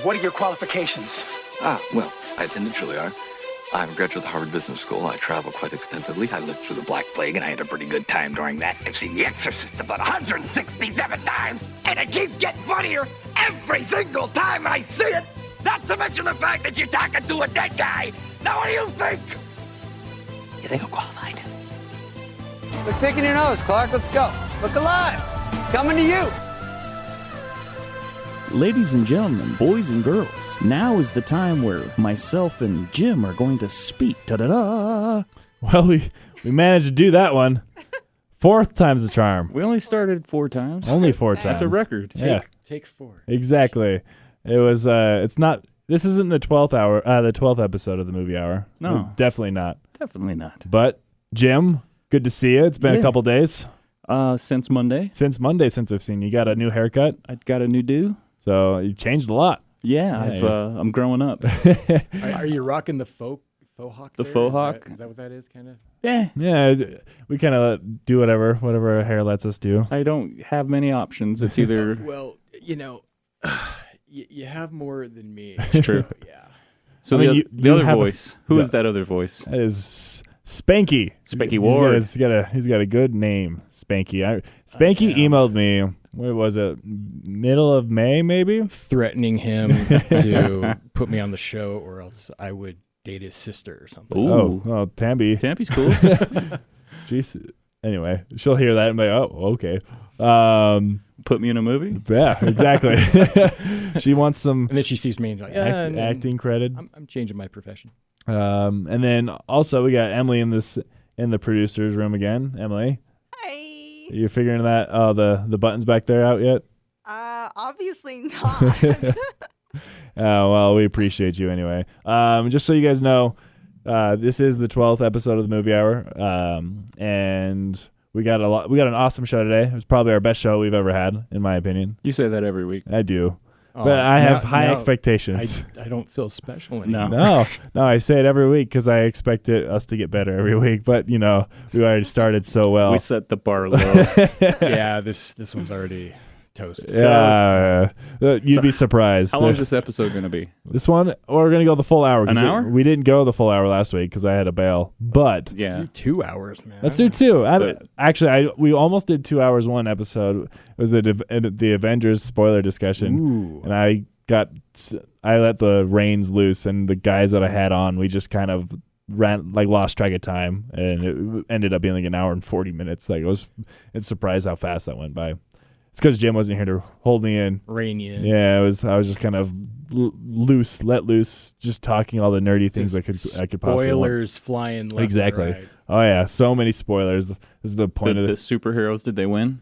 What are your qualifications? Well, I attended Trilogy. I'm a graduate of Harvard Business School. I travel quite extensively. I lived through the Black Plague, and I had a pretty good time during that. I've seen The Exorcist about 167 times, and it keeps getting funnier every single time I see it. Not to mention the fact that you're talking to a dead guy. Now, what do you think? You think I'm qualified? Quit picking your nose, Clark. Let's go. Look alive. Coming to you. Ladies and gentlemen, boys and girls, now is the time where myself and Jim are going to speak. Ta-da-da! Well, we managed to do that one. Fourth time's the charm. We only started 4 times. Only 4 times. That's a record. Take 4. Exactly. It was. It's not. This isn't the 12th hour. The 12th episode of the movie hour. No, definitely not. Definitely not. But Jim, good to see you. It's been a couple days. Since Monday. Since I've seen you. You got a new haircut. I got a new do. So you changed a lot. Yeah, I'm growing up. Are you rocking the faux hawk? The faux hawk? Is that what that is, kind of? Yeah. Yeah, we kind of do whatever our hair lets us do. I don't have many options. It's either... Well, you have more than me. It's true. Yeah. So the other voice. Who is that other voice? That is Spanky. Spanky Ward. He's got a good name, Spanky. Spanky emailed me. What was it? Middle of May, maybe? Threatening him to put me on the show, or else I would date his sister or something. Ooh. Oh, Tamby. Tampy's cool. Jeez. Anyway, she'll hear that and be like, oh, okay. Put me in a movie? Yeah, exactly. She wants some And then she sees me and like, acting credit. I'm changing my profession. And then also we got Emily in the producer's room again. Emily. Hi. You figuring that the buttons back there out yet? Obviously not. Well, we appreciate you anyway. Just so you guys know, this is the 12th episode of the movie hour. And we got an awesome show today. It was probably our best show we've ever had, in my opinion. You say that every week. I do. But I have high expectations. I don't feel special anymore. No, I say it every week because I expect us to get better every week. But we already started so well. We set the bar low. Yeah, this one's already toast. Yeah, you'd be surprised. How long is this episode going to be? This one, we're going to go the full hour. An hour? We didn't go the full hour last week because I had to bail. But Let's do 2 hours, man. Let's do 2. We almost did 2 hours one episode. It was the Avengers spoiler discussion. Ooh. And I let the reins loose, and the guys that I had on, we just kind of lost track of time, and it ended up being like an hour and 40 minutes. It's surprised how fast that went by. It's because Jim wasn't here to hold me in. Rein you in. Yeah, I was just kind of let loose, just talking all the nerdy things I could possibly want. Spoilers flying left Exactly. and right. Oh yeah, so many spoilers. This is the point of the superheroes. Did they win?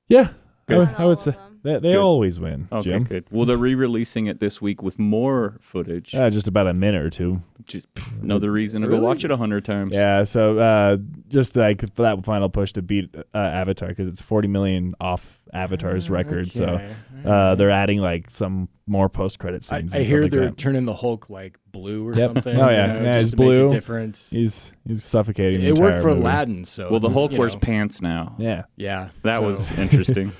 Yeah, Good. I would say they Good. always win. Okay, Jim. good. Well, they're re-releasing it this week with more footage. Just about a minute or two. Just another reason to go watch it 100 times. Yeah, so just like for that final push to beat Avatar, because it's 40 million off Avatar's record. Okay. So they're adding like some more post-credit scenes. I hear they're turning the Hulk like blue or something. Oh yeah, just he's to blue. Make it different. He's suffocating. It the worked entire for movie. Aladdin, so Well, the Hulk wears pants now. Yeah, That was interesting.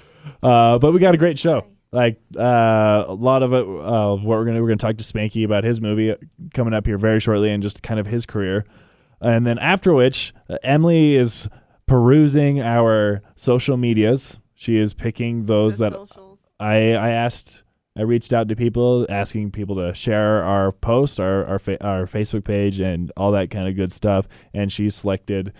But we got a great show. Like a lot of it, what we're gonna talk to Spanky about his movie coming up here very shortly, and just kind of his career. And then after which, Emily is perusing our social medias. She is picking those that I reached out to people, asking people to share our post, our Facebook page, and all that kind of good stuff. And she selected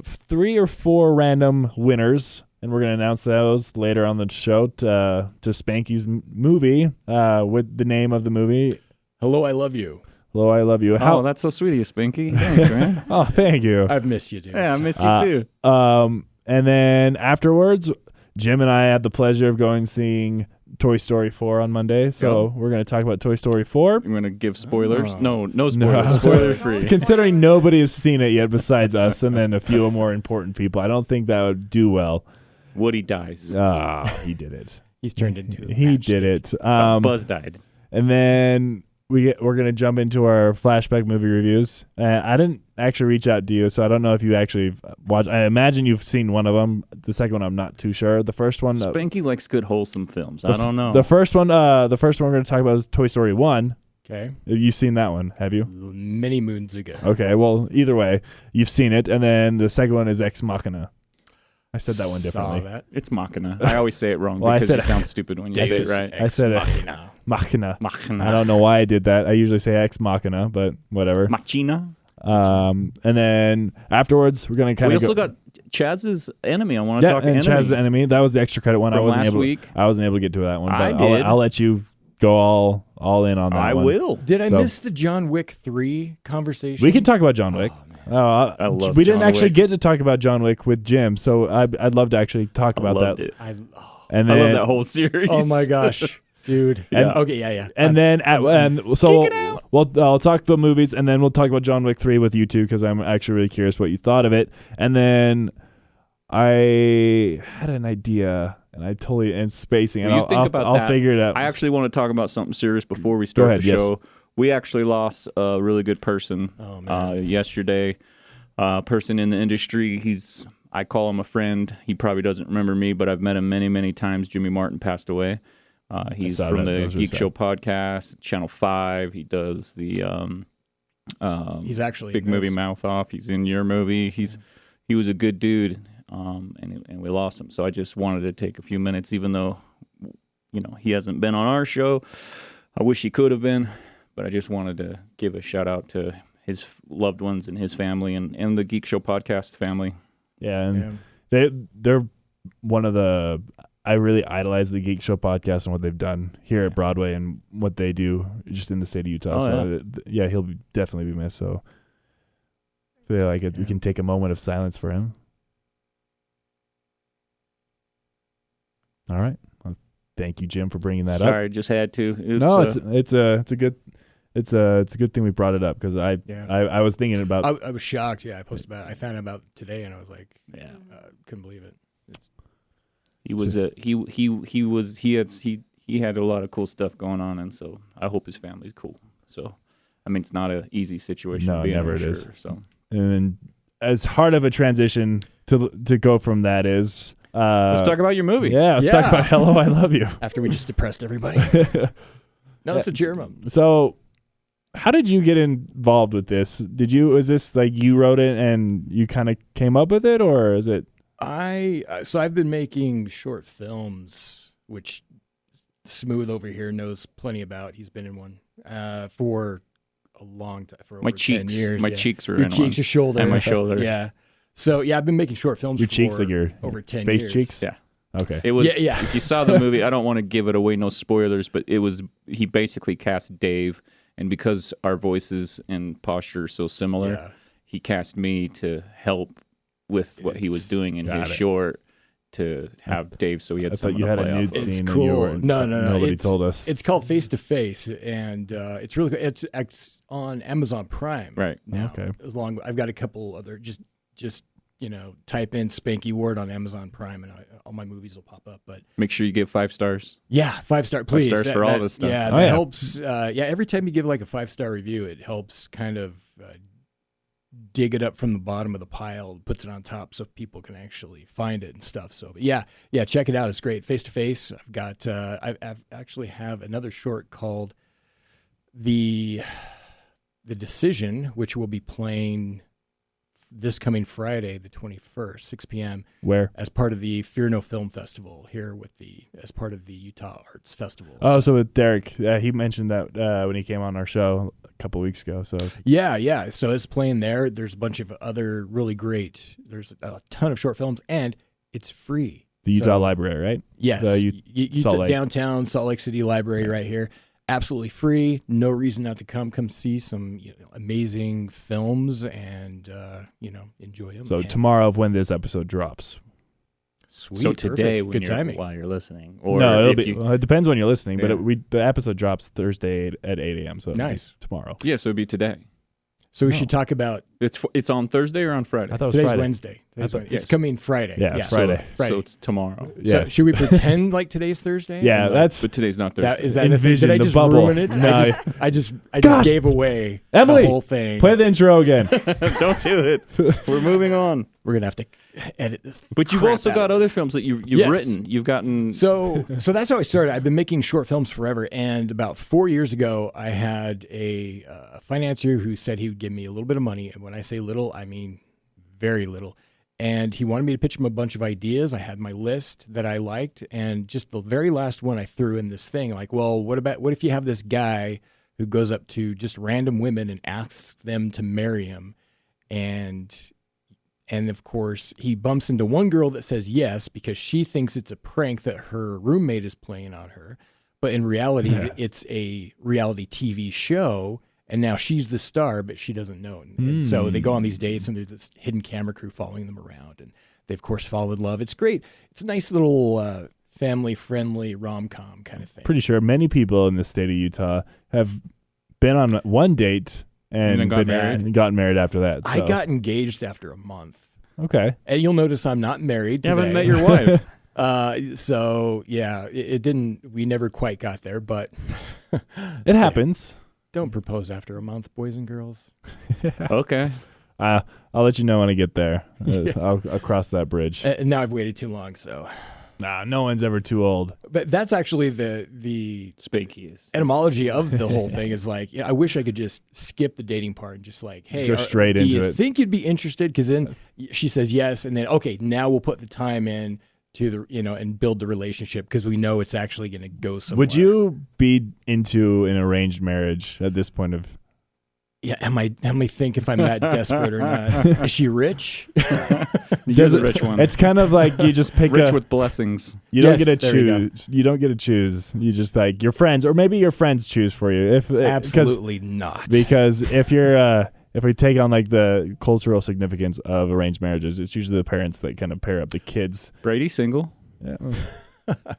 3 or 4 random winners. And we're going to announce those later on the show to Spanky's movie with the name of the movie. Hello, I Love You. Hello, I Love You. Oh, that's so sweet of you, Spanky. Thanks, man. Oh, thank you. I've missed you, dude. Yeah, I missed you too. And then afterwards, Jim and I had the pleasure of going seeing Toy Story 4 on Monday. So we're going to talk about Toy Story 4. I'm going to give spoilers. No spoilers. No. Spoiler free. Considering nobody has seen it yet besides us and then a few more important people, I don't think that would do well. Woody dies. He did it. He's turned into He did it. Buzz died. And then we're gonna jump into our flashback movie reviews. I didn't actually reach out to you, so I don't know if you actually watched. I imagine you've seen one of them. The second one, I'm not too sure. The first one, Spanky likes good wholesome films. I don't know. The first one we're gonna talk about is Toy Story 1. Okay. You've seen that one, have you? Many moons ago. Okay, well, either way, you've seen it, and then the second one is Ex Machina. I said that one differently. Saw that. It's Machina. I always say it wrong Well, because it sounds stupid when you say it right. I said Machina. Machina. Machina. I don't know why I did that. I usually say Ex Machina, but whatever. Machina. And then afterwards, we're gonna kind We of also got Chaz's Enemy. I want to talk and Enemy. Chaz's Enemy. That was the extra credit one. From I wasn't last able. week. I wasn't able to get to that one. But I did. I'll let you go all in on that. I one. will. Did I So- miss the John Wick 3 conversation? We can talk about John Wick. I love we didn't John actually Wick. get to talk about John Wick with Jim, so I'd love to actually talk about loved that. it. And I then, love that whole series. Oh my gosh, dude. Yeah. Okay, yeah. And then I'll talk the movies, and then we'll talk about John Wick 3 with you too, because I'm actually really curious what you thought of it. And then I had an idea, and I totally am spacing. And Well, you think about I'll that. figure it out. I actually want to talk about something serious before we start ahead, the yes. show. We actually lost a really good person man. yesterday. Person in the industry. I call him a friend. He probably doesn't remember me, but I've met him many, many times. Jimmy Martin passed away. He's saw from that. That the was really Geek Show Podcast, Channel 5. He does the He's actually Big Movie Mouth Off. He's in your movie. He was a good dude, and we lost him. So I just wanted to take a few minutes, even though he hasn't been on our show. I wish he could have been, but I just wanted to give a shout out to his loved ones and his family and the Geek Show Podcast family. Yeah, and they're one of the. I really idolize the Geek Show Podcast and what they've done here at Broadway and what they do just in the state of Utah. He'll definitely be missed. So if they like it, we can take a moment of silence for him. All right. Well, thank you, Jim, for bringing that up. Sorry, just had to. It's a good thing we brought it up because I was thinking about. I was shocked. Yeah, I posted about it. I found out about it today, and I was like, couldn't believe it. He had a lot of cool stuff going on, and so I hope his family's cool. So, I mean, it's not an easy situation. No, to be never in, it is. So, and as hard of a transition to go from that is. let's talk about your movie. Yeah, let's talk about Hello, I Love You. After we just depressed everybody. No, it's a cheer 'em up. So, how did you get involved with this? Was this like you wrote it and you kind of came up with it, or is it? So I've been making short films, which Smooth over here knows plenty about. He's been in one for a long time, for over 10 years. My cheeks were your in cheeks, one. your shoulder, and my shoulder. Yeah. So I've been making short films. Your for cheeks, like your over 10 face years. cheeks. Yeah. Okay. It was. Yeah. If you saw the movie, I don't want to give it away. No spoilers, but it was. He basically cast Dave, and because our voices and posture are so similar, he cast me to help with what he was doing in his short to have Dave, so he had I someone thought you to had play a off nude of. scene. It's and cool. you weren't- No. Nobody told us. It's called Face to Face, and it's really good. It's on Amazon Prime Right. now. Okay. I've got a couple other just type in Spanky Ward on Amazon Prime, and all my movies will pop up. But Make sure you give 5 stars. yeah, 5-star, please. 5 stars for all this stuff. Yeah, Oh, that yeah. helps. Every time you give like a 5-star review, it helps kind of dig it up from the bottom of the pile, puts it on top so people can actually find it and stuff. So but yeah, check it out. It's great. Face to Face. I've got. I've actually have another short called the Decision, which will be playing this coming Friday, the 21st, 6 p.m. Where? as part of the Fear No Film Festival here as part of the Utah Arts Festival. Oh, so with Derek, he mentioned that when he came on our show a couple weeks ago. So Yeah. So it's playing there. There's a bunch of other really great. There's a ton of short films, and it's free. the Utah Library, right? Yes, Salt Lake. downtown Salt Lake City Library right here. Absolutely free. No reason not to come. Come see some amazing films and enjoy them. So tomorrow, of when this episode drops. Sweet. So today, perfect. Good timing. while you're listening, or No, if you, it depends when you're listening. Yeah. But the episode drops Thursday at 8 a.m. So Nice. tomorrow. yeah, so it'd be today. So we should talk about It's on Thursday or on Friday? I thought it was today's Friday. Wednesday. Today's Wednesday. yes. It's coming Friday. Yeah, Friday. Friday. So it's tomorrow. So Yes. should we pretend like today's Thursday? Yeah, And, that's But today's not Thursday. is that Envision did I the just bubble. ruin it? No. I just Gosh. gave away Emily, the whole thing. play the intro again. Don't do it. We're moving on. We're gonna have to edit this. But you've crap also out got of other this. films that you've Yes. written. You've gotten So that's how I started. I've been making short films forever, and about 4 years ago, I had a financier who said he would give me a little bit of money, and when I say little, I mean very little. And he wanted me to pitch him a bunch of ideas. I had my list that I liked, and just the very last one I threw in this thing, like, well, what if you have this guy who goes up to just random women and asks them to marry him, and of course, he bumps into one girl that says yes because she thinks it's a prank that her roommate is playing on her. But in reality, it's a reality TV show, and now she's the star, but she doesn't know. And so they go on these dates, and there's this hidden camera crew following them around, and they, of course, fall in love. It's great. It's a nice little family-friendly rom-com kind of thing. Pretty sure many people in the state of Utah have been on one date and then got been married. and gotten married after that. I so. got engaged after a month. Okay. And you'll notice I'm not married You today. haven't met your wife. So yeah, it didn't. We never quite got there, but It happens. don't propose after a month, boys and girls. Okay. I'll let you know when I get there. I'll cross that bridge. And now I've waited too long. So, Nah, no one's ever too old. but that's actually the Spanky is. etymology of the whole thing. Is like, I wish I could just skip the dating part and just like, hey, go straight do into you it. think you'd be interested? Because then she says yes, and then okay, now we'll put the time in to the and build the relationship because we know it's actually going to go somewhere. Would you be into an arranged marriage at this point of? Yeah, am I think if I'm that desperate or not? Is she rich? You're the rich one. It's kind of like you just pick Rich a. with blessings. You don't Yes, get to there you go. choose. You don't get to choose. You just like your friends, or maybe your friends choose for you. If Absolutely not. because if you're if we take on like the cultural significance of arranged marriages, it's usually the parents that kind of pair up the kids. Brady single. Yeah.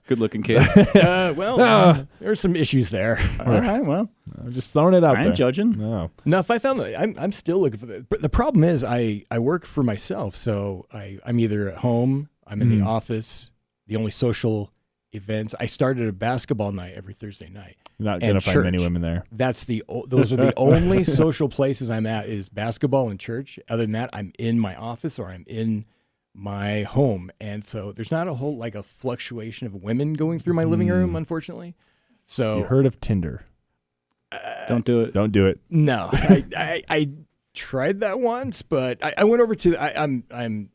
Good looking kid. There's some issues there. All right. Well, I'm just throwing it out I there. ain't judging. No. No, if I found that, I'm still looking for that. But the problem is, I work for myself, so I'm either at home, I'm in the office. The only social events, I started a basketball night every Thursday night. You're not And gonna find many church. women there. Those are the only social places I'm at is basketball and church. Other than that, I'm in my office or I'm in my home, and so there's not a whole like a fluctuation of women going through my living room, unfortunately. So You heard of Tinder? Don't do it. Don't do it. no, I tried that once, but I went over to I'm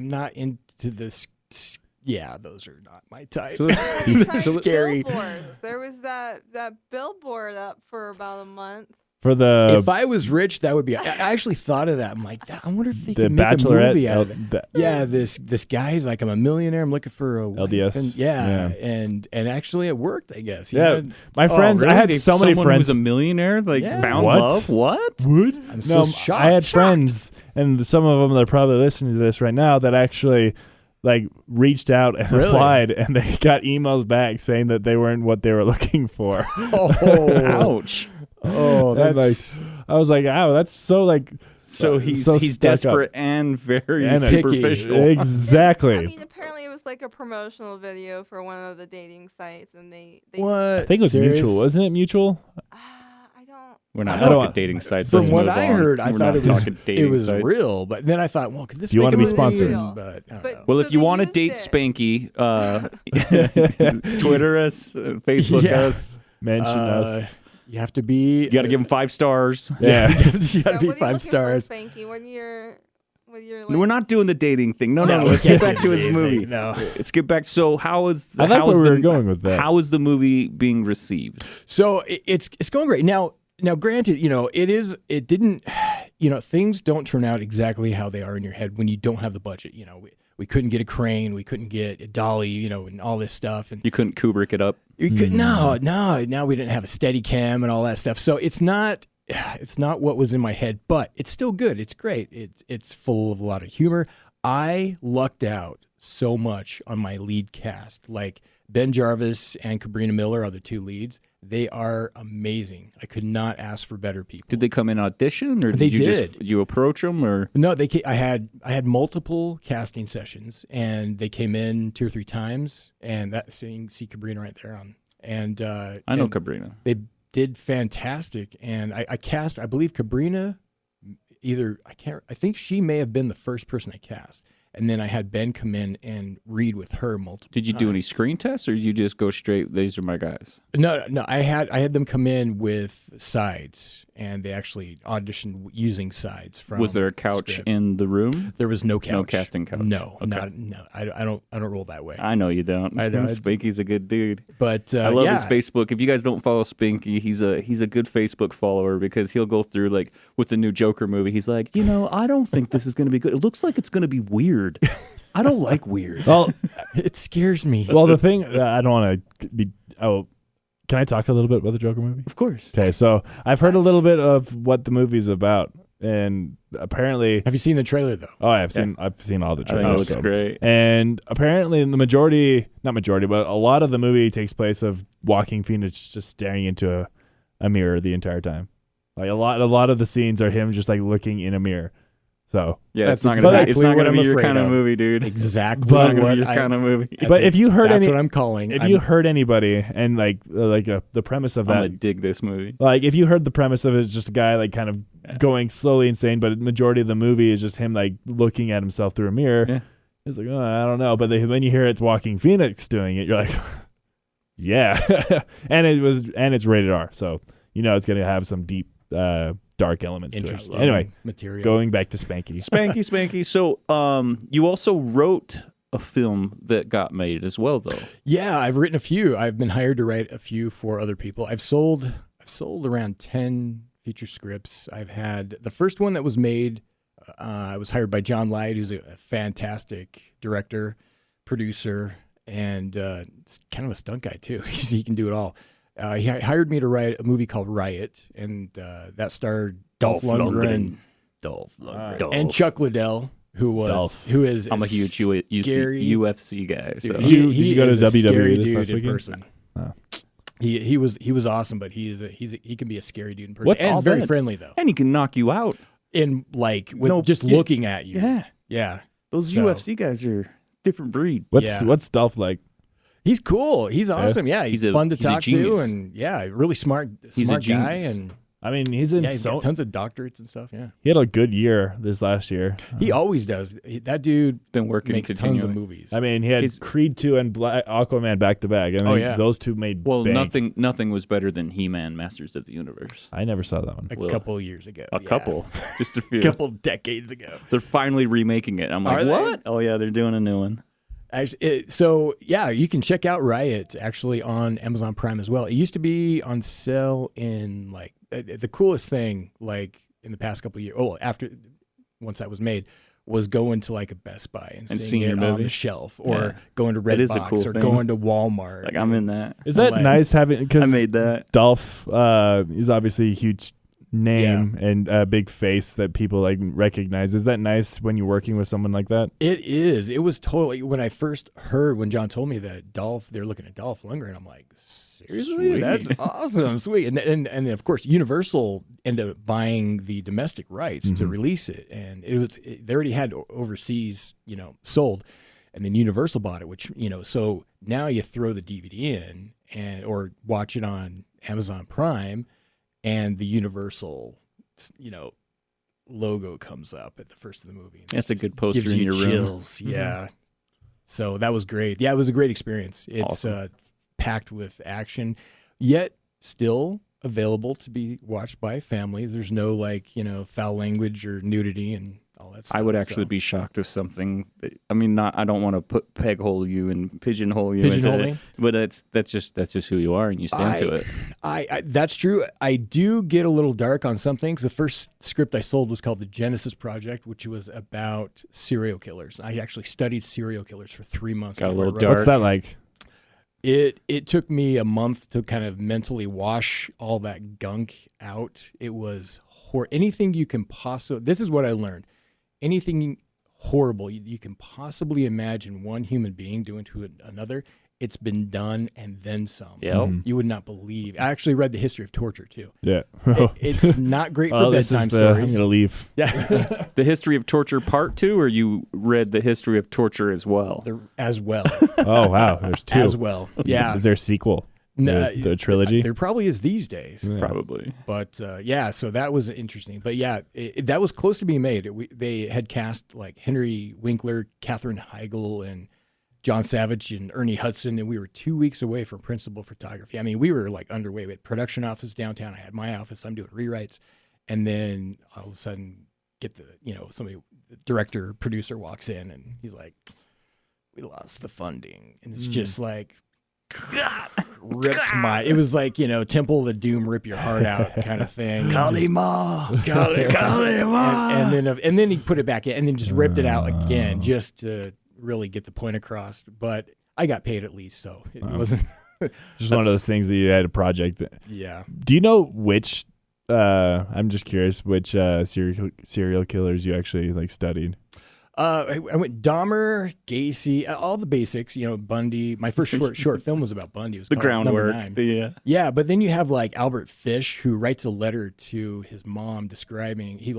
not into this. Yeah, those are not my type. So Trying Scary. billboards. There was that billboard up for about a month. For the If I was rich, that would be. I actually thought of that. I'm like, I wonder if they the could make a Bachelorette, movie out of it. Yeah, this guy's like, I'm a millionaire. I'm looking for a wife. LDS. And Yeah. and actually it worked, I guess. He yeah, had- my friends. I had so many Someone friends. who's a millionaire, like Yeah. found What? love. What? I'm so shocked. I had friends, and some of them that are probably listening to this right now that actually like reached out and Really? applied, and they got emails back saying that they weren't what they were looking for. Oh, Ouch. oh, And, that's I was like, "Ow, that's so like." So he's so he's stuck up. desperate and very And superficial. Exactly. I mean, apparently it was like a promotional video for one of the dating sites, and they what. I think it was Serious? Mutual, wasn't it? Mutual. I don't. We're not I don't- talking dating sites. From Let's what move I on. heard, I We're thought not it was talking dating sites. real. But then I thought, well, could this You make wanna a be movie? sponsored? But I don't But- know. Well, So if you they want to used date it. Spanky, Twitter us, Facebook Yeah. us. Mention us. You have to be. You got to give them 5 stars. Yeah. you got to Yeah, be what are you 5 looking stars. For, Spanky? What you're We're not doing the dating thing. No, No, let's we get can't back do to his the movie. dating, no. Let's get back. So how is I like how where is we the, were going with that. How is the movie being received? So it's going great. Now, granted, it didn't, things don't turn out exactly how they are in your head when you don't have the budget. We couldn't get a crane, we couldn't get a dolly, and all this stuff. And You couldn't Kubrick it up. you could, no, now we didn't have a steady cam and all that stuff. So it's not what was in my head, but it's still good. It's great. It's full of a lot of humor. I lucked out so much on my lead cast. Like Ben Jarvis and Cabrina Miller are the two leads. They are amazing. I could not ask for better people. Did they come in audition, or They did you did. just you approach them, or No, I had multiple casting sessions, and they came in 2 or 3 times, and that see Cabrina right there on. And I know Cabrina. They did fantastic, and I cast. I believe Cabrina. I think she may have been the first person I cast. And then I had Ben come in and read with her multiple Did you times. do any screen tests, or did you just go straight, these are my guys? No. I had them come in with sides, and they actually auditioned using sides from. Was there a couch script. in the room? There was no couch. No casting couch? No, Okay. no. I don't roll that way. I know you don't. I know. Spanky's a good dude. But I love yeah. his Facebook. If you guys don't follow Spanky, he's a good Facebook follower, because he'll go through, like, with the new Joker movie. He's like, I don't think this is going to be good. It looks like it's going to be weird. I don't like weird. Well, It scares me. well, the thing I don't want to be. Oh, can I talk a little bit about the Joker movie? Of course. Okay, so I've heard a little bit of what the movie's about, and apparently, Have you seen the trailer though? I've seen all the I think it trailers. looks so. great. And apparently, not majority, but a lot of the movie takes place of Joaquin Phoenix just staring into a mirror the entire time. Like a lot of the scenes are him just like looking in a mirror. So Yeah, That's it's not gonna be, exactly what I'm your afraid kind of of. movie, dude. Exactly It's not gonna what be your I. kind of movie. But if you heard that's any- what I'm calling. if you heard anybody and like the premise of I'm that, gonna dig this movie. like if you heard the premise of it is just a guy like kind of going slowly insane, but the majority of the movie is just him like looking at himself through a mirror. Yeah. It's like, I don't know, but when you hear it's Joaquin Phoenix doing it, you're like, yeah. and it's rated R, so it's gonna have some deep dark elements to it. interesting Anyway, material. going back to Spanky. Spanky. So, you also wrote a film that got made as well, though. Yeah, I've written a few. I've been hired to write a few for other people. I've sold around 10 feature scripts. I've had the first one that was made. I was hired by John Light, who's a fantastic director, producer, and it's kind of a stunt guy too. He can do it all. He hired me to write a movie called Riot, and that starred Dolph Lundgren, and Chuck Liddell, who is I'm a huge scary- UFC guy. So. Dude, Did you he go to is a WWE scary this dude last in weekend? person. Oh. He was awesome, but he can be a scary dude in person, What's all and very that? friendly though. And he can knock you out. In like with No, just yeah. looking at you. Yeah. Yeah. Those So- UFC guys are different breed. Yeah. What's Dolph like? He's cool. He's awesome. Yeah, he's fun to he's a talk to, genius. and yeah, really smart He's a guy, genius. and I mean, he's in he's got tons of doctorates and stuff. Yeah, he had a good year this last year. he always does. That dude Been working makes tons continually. of movies. I mean, he had He's- Creed 2 and Aquaman back to back. I mean, yeah. those two made Well, bank. nothing was better than He-Man, Masters of the Universe. I never saw that one. a Will. couple years ago. A yeah. couple, just a few. A couple decades ago. They're finally remaking it. I'm like, Are they? what? Oh yeah, they're doing a new one. Actually, so yeah, you can check out Riot actually on Amazon Prime as well. It used to be on sale in like the coolest thing, like in the past couple of years. Oh, once that was made, was going to like a Best Buy and seeing seeing your it on movie? the shelf, or Yeah. going to That is a Redbox, cool or thing. going to Walmart. Like I'm in that. Is that like- nice having? I Because made that. Dolph is obviously a huge name and a big face that people like recognize. Is that nice when you're working with someone like that? It is. It was totally when I first heard when John told me that they're looking at Dolph Lundgren. I'm like, seriously, Sweet. that's awesome, sweet. And of course, Universal ended up buying the domestic rights to release it, and they already had overseas, sold, and then Universal bought it, which so now you throw the DVD in or watch it on Amazon Prime, and the Universal, logo comes up at the first of the movie. That's a good poster Gives in you your room. chills. Yeah. So that was great. Yeah, it was a great experience. It's Awesome. packed with action, yet still available to be watched by families. There's no foul language or nudity and all that stuff. I would actually be shocked if something. I mean, I don't want to peg hole you and pigeonhole you. into Pigeonholing? it, but that's just who you are, and you stand to it. I that's true. I do get a little dark on some things. The first script I sold was called The Genesis Project, which was about serial killers. I actually studied serial killers for 3 months. Got a before I little wrote dark. What's that like? It took me a month to kind of mentally wash all that gunk out. It was anything you can possibly. This is what I learned. Anything horrible you can possibly imagine one human being doing to another. It's been done and then some. Yeah. You would not believe. I actually read the history of torture too. Yeah. It's not great for bedtime stories. I'm gonna leave. Yeah. The history of torture part 2, or you read the history of torture as well? As well. Oh wow, there's 2 As well. Yeah. Is there a sequel? No, The trilogy? There probably is these days. Yeah. Probably. But yeah, so that was interesting. But yeah, that was close to being made. They had cast like Henry Winkler, Katherine Heigl, and John Savage and Ernie Hudson, and we were 2 weeks away from principal photography. I mean, we were like underway. We had production office downtown. I had my office. I'm doing rewrites, and then all of a sudden, get the somebody, the director, producer walks in, and he's like, "We lost the funding," and it's just like, God, ripped my. It was like Temple of the Doom, rip your heart out kind of thing. Kalima. And then he put it back in, and then just ripped it out again, just to really get the point across. But I got paid at least, so it wasn't just one of those things that you had a project. Yeah. Do you know which? I'm just curious which serial killers you actually like studied. I went Dahmer, Gacy, all the basics. Bundy. My first short film was about Bundy. It was The called Number groundwork. 9. Yeah, but then you have like Albert Fish, who writes a letter to his mom describing he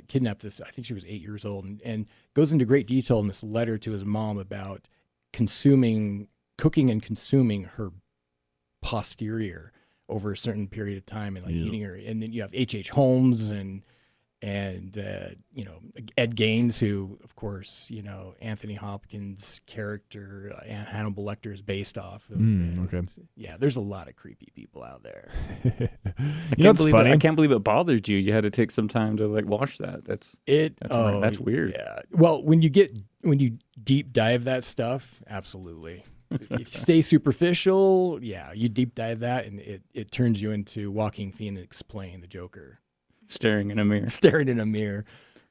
kidnapped this. I think she was 8 years old, and goes into great detail in this letter to his mom about cooking and consuming her posterior over a certain period of time, and eating her. And then you have H.H. Holmes and Ed Gaines, who, of course, Anthony Hopkins' character and Hannibal Lecter is based off of. Okay. Yeah, there's a lot of creepy people out there. Funny? I can't believe it bothered you. You had to take some time to like watch that. That's weird. Yeah. Well, when you deep dive that stuff, absolutely. If you stay superficial, you deep dive that, and it turns you into Joaquin Phoenix playing the Joker. Staring in a mirror.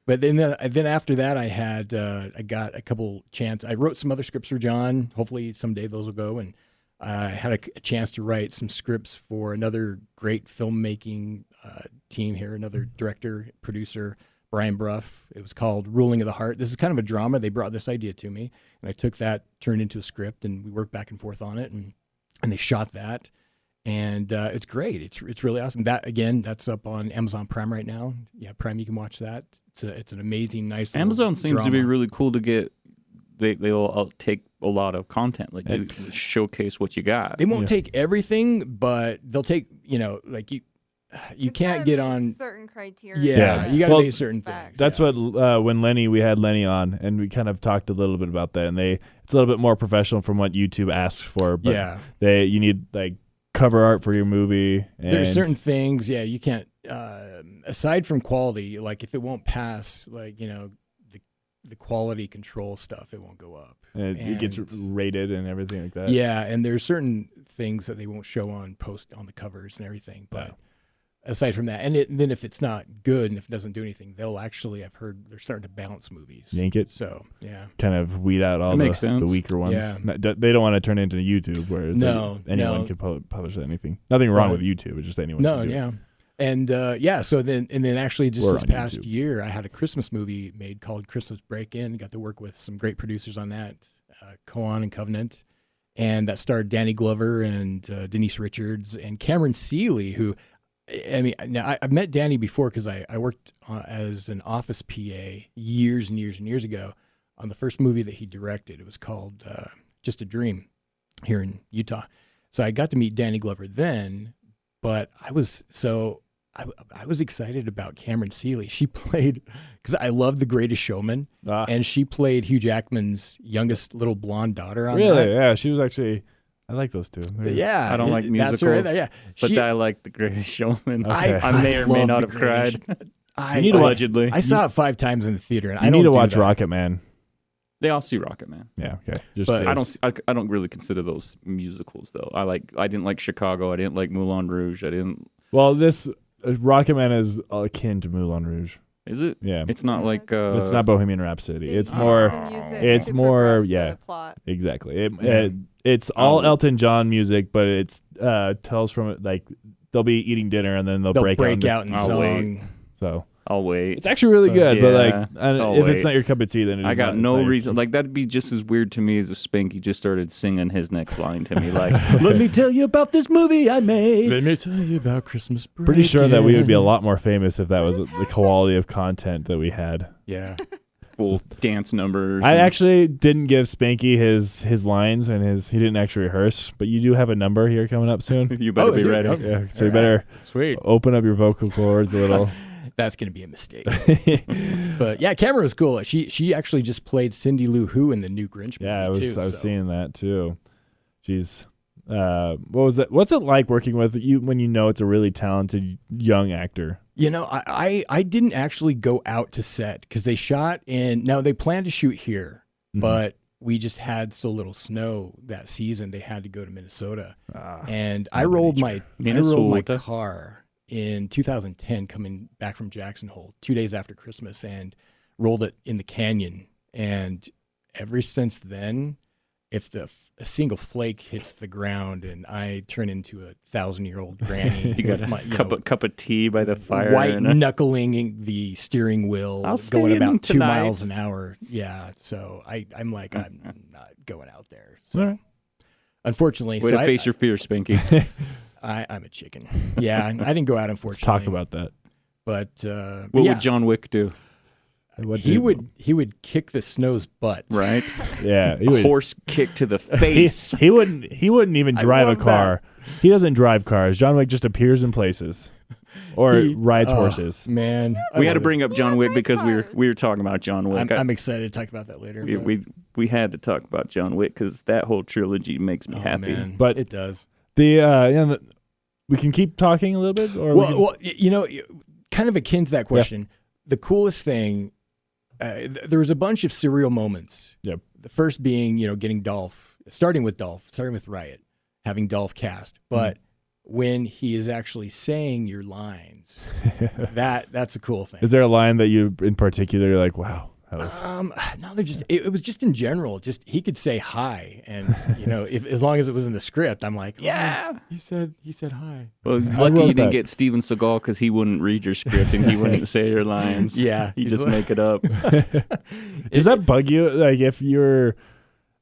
But then after that, I got a couple chance. I wrote some other scripts for John. Hopefully someday those will go. And I had a chance to write some scripts for another great filmmaking team here, another director, producer, Brian Bruff. It was called Ruling of the Heart. This is kind of a drama. They brought this idea to me, and I took that, turned into a script, and we worked back and forth on it, and they shot that. And it's great. It's really awesome. That's up on Amazon Prime right now. Yeah, Prime, you can watch that. It's an amazing, nice. Amazon seems drama. to be really cool to get. They'll take a lot of content, like you showcase what you got. They won't take everything, but they'll take you can't get on certain criteria. Yeah, you got to meet certain things. That's what when we had Lenny on, and we kind of talked a little bit about that, and it's a little bit more professional from what YouTube asks for. But you need like cover art for your movie. And there's certain things, you can't. Aside from quality, like if it won't pass, like the quality control stuff, it won't go up. And it gets rated and everything like that. Yeah, and there's certain things that they won't show on the covers and everything. But aside from that, then if it's not good and if it doesn't do anything, I've heard they're starting to balance movies. Yank it. So yeah, kind of weed out all the weaker ones. Yeah. They don't want to turn it into YouTube, whereas anyone can publish anything. Nothing wrong with YouTube. It's just anyone. No, can do yeah. It. And so then actually just this past YouTube. year, I had a Christmas movie made called Christmas Break-In. Got to work with some great producers on that, Cohen and Covenant, and that starred Danny Glover and Denise Richards and Cameron Seeley, who, I mean, now I've met Danny before because I worked as an office PA years and years and years ago on the first movie that he directed. It was called Just a Dream here in Utah. So I got to meet Danny Glover then, but I was excited about Cameron Seeley. She played, because I love The Greatest Showman, and she played Hugh Jackman's youngest little blonde daughter on Really? that. Yeah, she was actually, I like those two. Yeah. I don't like musicals, that's her, yeah. but I like The Greatest Showman. Okay. I may or may love not The have cried. I need to allegedly. I saw it 5 times in the theater, and You I don't need to do watch that. Rocket Man. They all see Rocket Man. Yeah, okay. Just But I don't really consider those musicals though. I didn't like Chicago. I didn't like Moulin Rouge. Well, this Rocket Man is akin to Moulin Rouge. Is it? Yeah. It's not like. It's not Bohemian Rhapsody. They It's use more. the music It's to more. progress Yeah. the plot. Exactly. It's all Elton John music, but it's tells from like they'll be eating dinner and then they'll break break out out in I'll song. wait. So I'll wait. It's actually really good, but Yeah, I'll if it's wait. not your cup of tea, then I got no reason. Like, that'd be just as weird to me as if Spanky just started singing his next line to me. Like, let me tell you about this movie I made. Let me tell you about Christmas break. Pretty sure that we would be a lot more famous if that was the quality of content that we had. Yeah. Full dance numbers. I and- actually didn't give Spanky his lines and he didn't actually rehearse, but you do have a number here coming up soon. You better Oh, be dude, ready. okay. Yeah, so you better Sweet. open up your vocal cords a little. That's going to be a mistake. But yeah, Cameron was cool. She actually just played Cindy Lou Who in the new Grinch movie Yeah, too. I was so. seeing that too. She's what was that? What's it like working with you when you know it's a really talented young actor? You know, I didn't actually go out to set because they shot in. Now they planned to shoot here, but we just had so little snow that season. They had to go to Minnesota, and I rolled my Minnesota. car in 2010 coming back from Jackson Hole 2 days after Christmas and rolled it in the canyon. And ever since then, if a single flake hits the ground and I turn into a 1,000-year-old granny You got with a my cup of tea by the fire. white and a- knuckling the steering wheel, I'll stay going in about 2 tonight. miles an hour. Yeah, so I'm like, I'm not going out there. So All right. unfortunately, Way so to face your fears, Spanky. I'm a chicken. Yeah, I didn't go out, Let's unfortunately. talk about that. But What yeah, would John Wick do? he would kick the snow's butt. Right? Yeah, he A would. horse kick to the face. He wouldn't even I drive a love car. He doesn't drive cars. John Wick just appears in places or He- rides oh, horses. Man, We had to love bring up John Wick nice because cars. we were talking about John it. Wick. I'm excited to talk about that later. but- we had to talk about John Wick because that whole trilogy makes me oh, happy. man, But- it does. We can keep talking a little bit, or we can- Well, you know, kind of akin to that question. The coolest thing, there was a bunch of surreal moments. Yep. The first being, getting starting with Riot, having Dolph cast. But when he is actually saying your lines, that's a cool thing. is there a line that you in particular you're like, wow, that was No, they're just. It was just in general. Just he could say hi, and if as long as it was in the script, I'm like, Yeah. he said hi. Well, I lucky wrote you didn't that. get Steven Seagal because he wouldn't read your script and he wouldn't say your lines. Yeah, He he's just like- make it up. Does that bug you? Like if you're,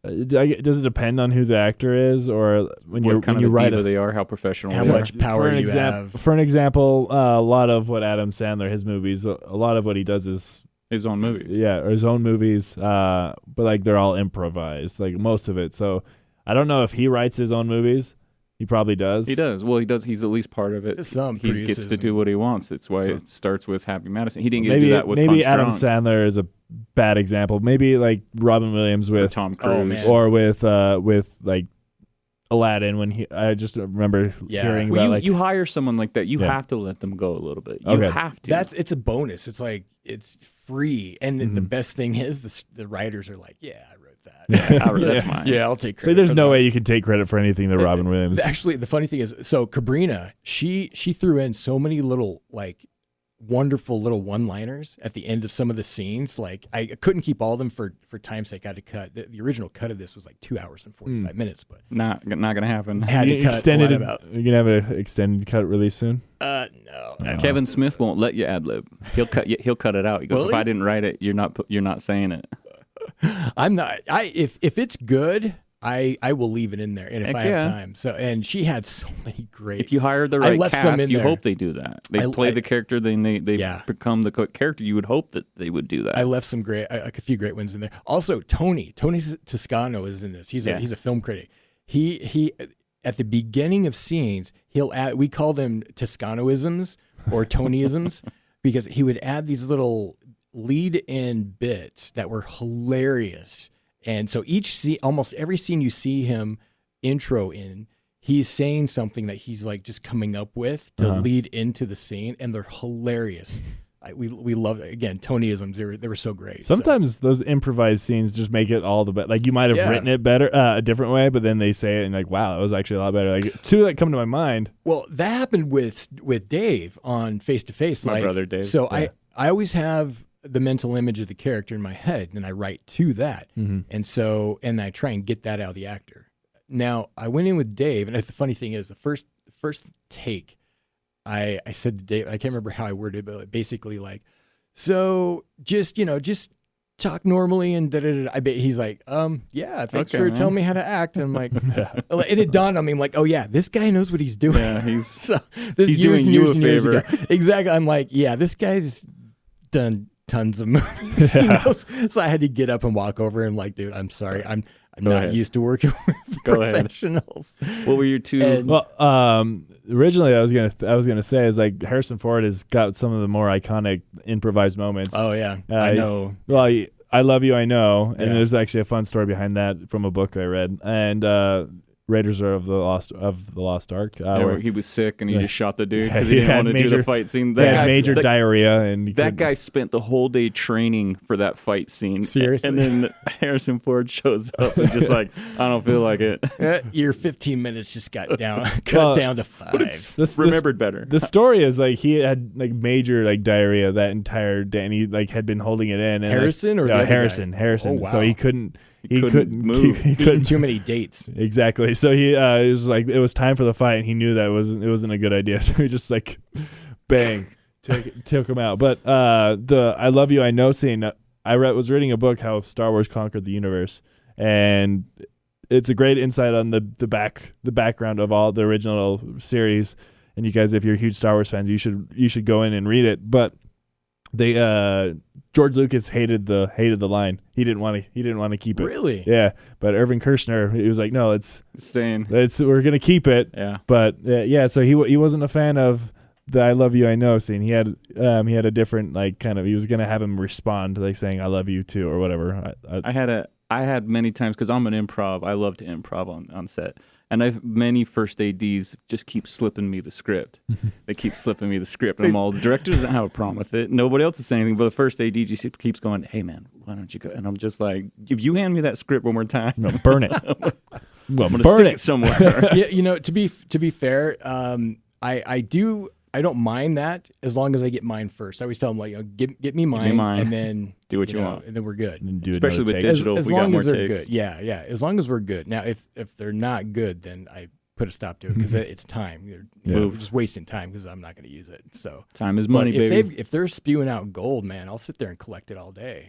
does it depend on who the actor is, or when What kind you of a write diva a, they are, how professional How they much are. power for an you have? For an example, a lot of what Adam Sandler, his movies, a lot of what he does is His own movies. or his own movies, but like they're all improvised, like most of it. So I don't know if he writes his own movies. He probably does. He does. Well, he does. He's at least part of it. Some He gets produces to do what he wants. It's why it starts with Happy Madison. He didn't get Maybe to do that with maybe Punch Adam Drunk Sandler is a bad example. Maybe like Robin Williams or with Tom Oh, Cruise. man. or with like Aladdin when I just remember Yeah. hearing Well, about you, like you hire someone like that, you Yeah. have to let them go a little bit. You Okay. have to. It's a bonus. It's like it's free, and the best thing is the writers are like, yeah, I wrote that. That's mine. Yeah, I'll take credit. say there's for no that. way you can take credit for anything that Robin Williams. Actually, the funny thing is, so Cabrina, she threw in so many little like wonderful little one-liners at the end of some of the scenes. Like I couldn't keep all of them for time's sake. I had to cut. The original cut of this was like 2 hours and 45 minutes, but Not gonna happen. I had to You cut extended a it, lot about. you can have an extended cut release soon. No, Kevin Smith won't let you ad lib. He'll cut it out. He goes, Will if he? I didn't write it, you're not saying it. I'm not. If it's good, I will leave it in there, and if Heck I have yeah. time. So, and she had so many great. If you hire the I right left some cast, in you there. hope they do that. They play the character, then they Yeah. become the character. You would hope that they would do that. I left some great, a few great ones in there. Also, Tony Toscano is in this. He's a film critic. He at the beginning of scenes, he'll add. We call them Toscanoisms or Tonyisms because he would add these little lead-in bits that were hilarious. And so almost every scene you see him intro in, he's saying something that he's like just coming up with to lead into the scene, and they're hilarious. We love it. Again, Tonyisms. They were so great. So- Sometimes those improvised scenes just make it all the better. Like you might have Yeah. written it better, a different way, but then they say it and like, wow, that was actually a lot better. Like two that come to my mind. Well, that happened with Dave on Face to Face. My brother Dave. So I always have the mental image of the character in my head, and I write to that, and I try and get that out of the actor. Now I went in with Dave, and the funny thing is, the first take, I said to Dave, I can't remember how I worded it, but basically like, so just talk normally and da-da-da-da." I bet he's like, yeah, thanks Okay, for man. telling me how to act. And I'm like, and it dawned on me, I'm like, oh yeah, this guy knows what he's doing. Yeah, he's so this he's years doing and you years a and years favor. ago. Exactly. I'm like, yeah, this guy's done tons of movies. He knows. So I had to get up and walk over and like, dude, I'm sorry. I'm Go not ahead. used to working with Go ahead. professionals. What were your two? And- Well, originally I was gonna say is like Harrison Ford has got some of the more iconic improvised moments. Oh yeah, I know. Well, I Love You, I Know, and Yeah. there's actually a fun story behind that from a book I read. And Raiders of the Lost Ark. Where he was sick and he Yeah. just shot the dude Yeah, because he he didn't had want to do major- the fight scene. They had guy- major that- diarrhea, and he That couldn't- guy spent the whole day training for that fight scene. Seriously? And then Harrison Ford shows up and just like, I don't feel like it. Your 15 minutes just got down, Well, cut down to 5. But it's This- remembered better. The story is like he had like major like diarrhea that entire day, and he like had been holding it in. And, Harrison like, or the no, other guy? Harrison. Oh, wow. So he couldn't couldn't move. He Eating couldn't too many dates. exactly. So he it was like it was time for the fight, and he knew that it wasn't a good idea. So he just like bang took him out. But the I Love You, I Know scene. Was reading a book how Star Wars conquered the universe, and it's a great insight on the background of all the original series. And you guys, if you're huge Star Wars fans, you should go in and read it. But they George Lucas hated the line. He didn't want to keep it. Really? Yeah. But Irvin Kershner, he was like, no, Saying, we're gonna keep it. yeah. But yeah, so he wasn't a fan of the I Love You, I Know scene. He had a different like kind of, he was gonna have him respond like saying I love you too or whatever. I had many times because I'm an improv. I love to improv on set, and I've many first ADs just keep slipping me the script. They keep slipping me the script, and I'm all, the director doesn't have a problem with it. Nobody else is saying anything, but the first AD just keeps going, "Hey man, why don't you go?" And I'm just like, if you hand me that script one more time, No, burn it. Well, I'm gonna burn stick it. it somewhere. Yeah, to be fair, I don't mind that as long as I get mine first. I always tell them like, get me mine, mine. and then Do what you want. and then we're good. And do Especially another with take. digital. As we got long more as they're takes. good, yeah. As long as we're good. Now, if they're not good, then I put a stop to it because it's time. We're just wasting time because I'm not going to use it. So Time is money, but if baby. if they're spewing out gold, man, I'll sit there and collect it all day.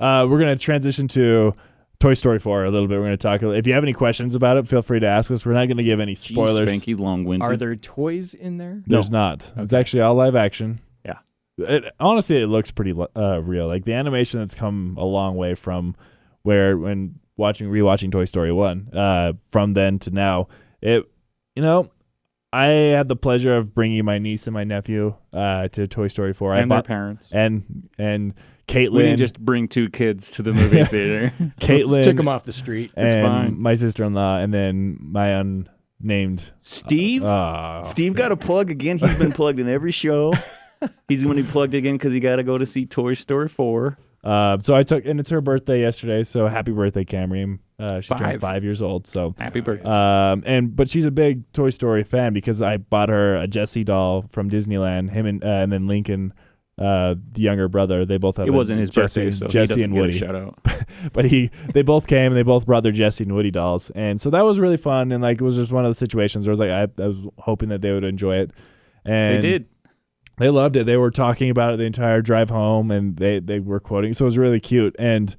We're gonna transition to Toy Story 4 a little bit. We're gonna talk. If you have any questions about it, feel free to ask us. We're not gonna give any Jeez, spoilers. Spanky, long-winded. Are there toys in there? There's not. It's Okay. actually all live action. Yeah. Honestly, it looks pretty real. Like the animation that's come a long way from when rewatching Toy Story 1. From then to now, I had the pleasure of bringing my niece and my nephew to Toy Story 4. and their parents. and Caitlin. We didn't just bring two kids to the movie theater. Caitlin Took them off the street. It's and fine. my sister-in-law, and then my unnamed Steve? Steve got a plug again. He's been plugged in every show. He's going to be plugged again because he got to go to see Toy Story 4. So I took, and it's her birthday yesterday. So happy birthday, Camry. She turned 5. 5 years old. So Happy birthday. but she's a big Toy Story fan because I bought her a Jesse doll from Disneyland. Him and then Lincoln, the younger brother. They both have. It wasn't his birthday, so Jesse he doesn't and get Woody. a shout out. But they both came and they both brought their Jesse and Woody dolls, and so that was really fun. And like it was just one of the situations where I was like, I was hoping that they would enjoy it, and They did. They loved it. They were talking about it the entire drive home, and they were quoting. So it was really cute. And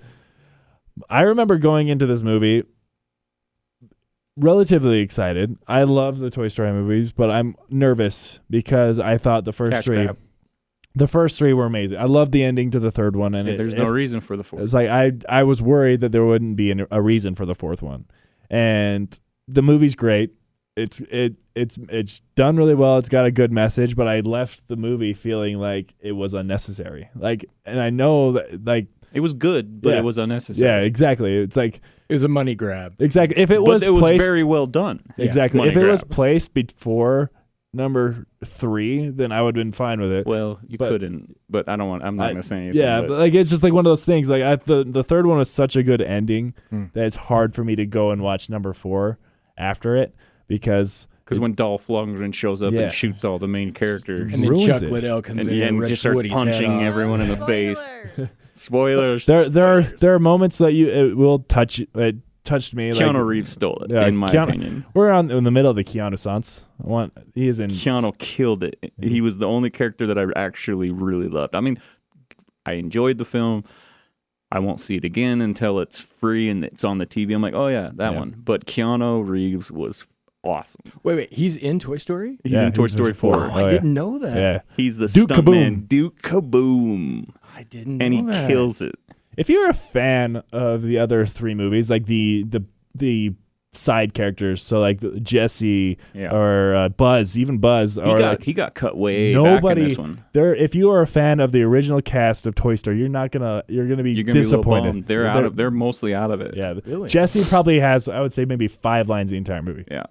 I remember going into this movie relatively excited. I love the Toy Story movies, but I'm nervous because I thought the first Cash three were amazing. I loved the ending to the third one, and There's no reason for the fourth. it's like I was worried that there wouldn't be a reason for the fourth one. And the movie's great. It's done really well. It's got a good message, but I left the movie feeling like it was unnecessary. Like, and I know that like It was good, but Yeah. it was unnecessary. yeah, exactly. It's like It was a money grab. exactly if it But was it was placed very well done. exactly Money if it was grab. placed before number 3, then I would have been fine with it. Well, you But- couldn't, but I'm not going to say anything. Yeah, but but like it's just like one of those things. Like the third one was such a good ending that it's hard for me to go and watch number 4 after it because when Dolph Lundgren shows up Yeah. and shoots all the main characters, And then ruins Chuck it. Liddell comes and, in and just rips starts Woody's head punching off. everyone in the face. Spoiler. Spoilers. there are moments that it will touch touched me. Keanu Reeves stole it, in my opinion. We're in the middle of the Keanu-sance. He is in. Keanu killed it. He was the only character that I actually really loved. I mean, I enjoyed the film. I won't see it again until it's free and it's on the TV. I'm like, oh yeah, that one. But Keanu Reeves was awesome. Wait, he's in Toy Story? He's in Toy Story 4. Oh, I didn't know that. Yeah. He's the Duke stuntman, Duke Kaboom. I didn't know and he that. kills it. If you're a fan of the other 3 movies, like the side characters, so like Jesse or Buzz, even Buzz, he got cut way back in this one. If you are a fan of the original cast of Toy Story, you're gonna be disappointed. They're mostly out of it. Yeah, really? Jesse probably has, I would say, maybe 5 lines the entire movie. Yeah,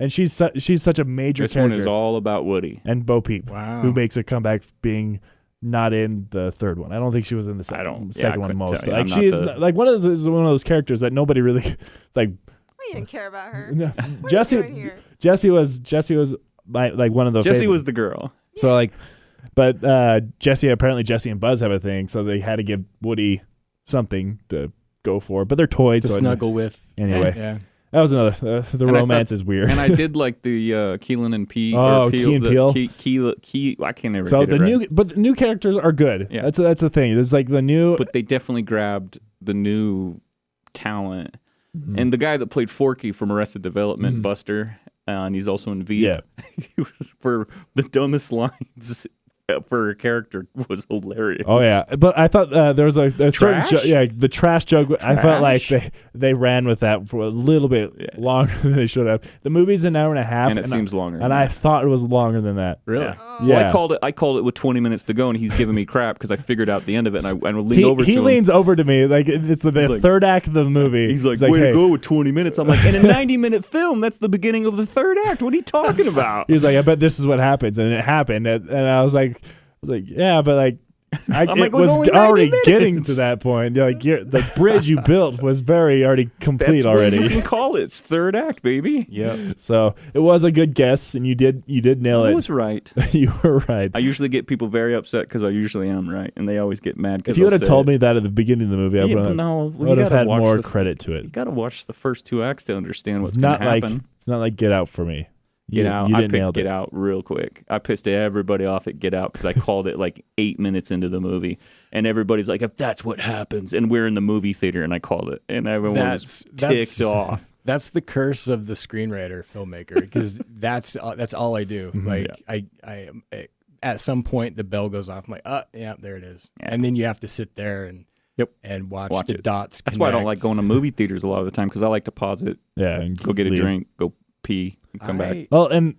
and she's such a major this character. one is all about Woody and Bo Peep, who makes a comeback being not in the third one. I don't think she was in the second one most. Like she's like one of those characters that nobody really like. We didn't care about her. No. What are you doing here? Jesse was like one of the. Jesse was the girl. So like, but Jesse and Buzz have a thing, so they had to give Woody something to go for. But they're toys to snuggle with. Anyway, yeah. That was another. The romance is weird. And I did like the Keelan and Peele. Key and Peele. I can't ever. So get it right. but the new characters are good. Yeah. That's the thing. There's like the new. But they definitely grabbed the new talent. Mm-hmm. And the guy that played Forky from Arrested Development, Buster, and he's also in Veep. Yeah. He was, for the dumbest lines for a character, was hilarious. Oh yeah, but I thought there was a certain the trash joke. I felt like they ran with that for a little bit longer than they should have. The movie's an hour and a half, and it seems longer. And I thought it was longer than that. Really? Yeah. Well, I called it with 20 minutes to go, and he's giving me crap because I figured out the end of it, and I leaned over to him. He leans over to me like it's the third act of the movie. He's like, way to go with 20 minutes. I'm like, in a 90-minute film, that's the beginning of the third act. What are you talking about? He was like, I bet this is what happens, and it happened, and I was like, yeah, but like. It was already getting to that point. Like the bridge you built was already complete already. You can call it third act, baby. Yeah. So it was a good guess, and you did nail it. I was right. You were right. I usually get people very upset because I usually am right, and they always get mad. If you would have told me that at the beginning of the movie, I would have had more credit to it. You got to watch the first 2 acts to understand what's going to happen. It's not like Get Out for me. Get Out. I picked Get Out real quick. I pissed everybody off at Get Out because I called it like 8 minutes into the movie, and everybody's like, "If that's what happens," and we're in the movie theater, and I called it, and everyone was ticked off. That's the curse of the screenwriter filmmaker because that's all I do. Like I at some point the bell goes off. I'm like, yeah, there it is, and then you have to sit there and watch the dots. That's why I don't like going to movie theaters a lot of the time because I like to pause it. Yeah, and go get a drink, go pee, and come back. Well, and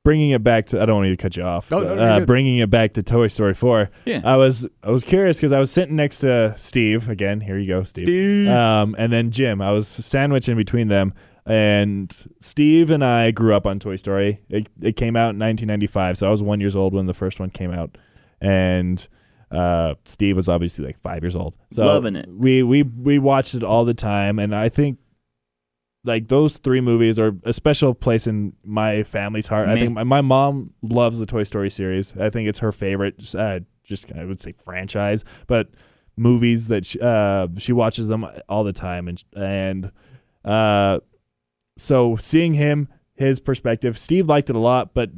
bringing it back to, I don't want you to cut you off. Bringing it back to Toy Story 4. Yeah. I was curious because I was sitting next to Steve again. Here you go, Steve. And then Jim. I was sandwiched in between them. And Steve and I grew up on Toy Story. It came out in 1995, so I was 1 year old when the first one came out. And Steve was obviously like 5 years old. So loving it. We watched it all the time, and I think like those 3 movies are a special place in my family's heart. I think my mom loves the Toy Story series. I think it's her favorite, just I would say franchise, but movies that she watches them all the time, and so seeing his perspective, Steve liked it a lot, but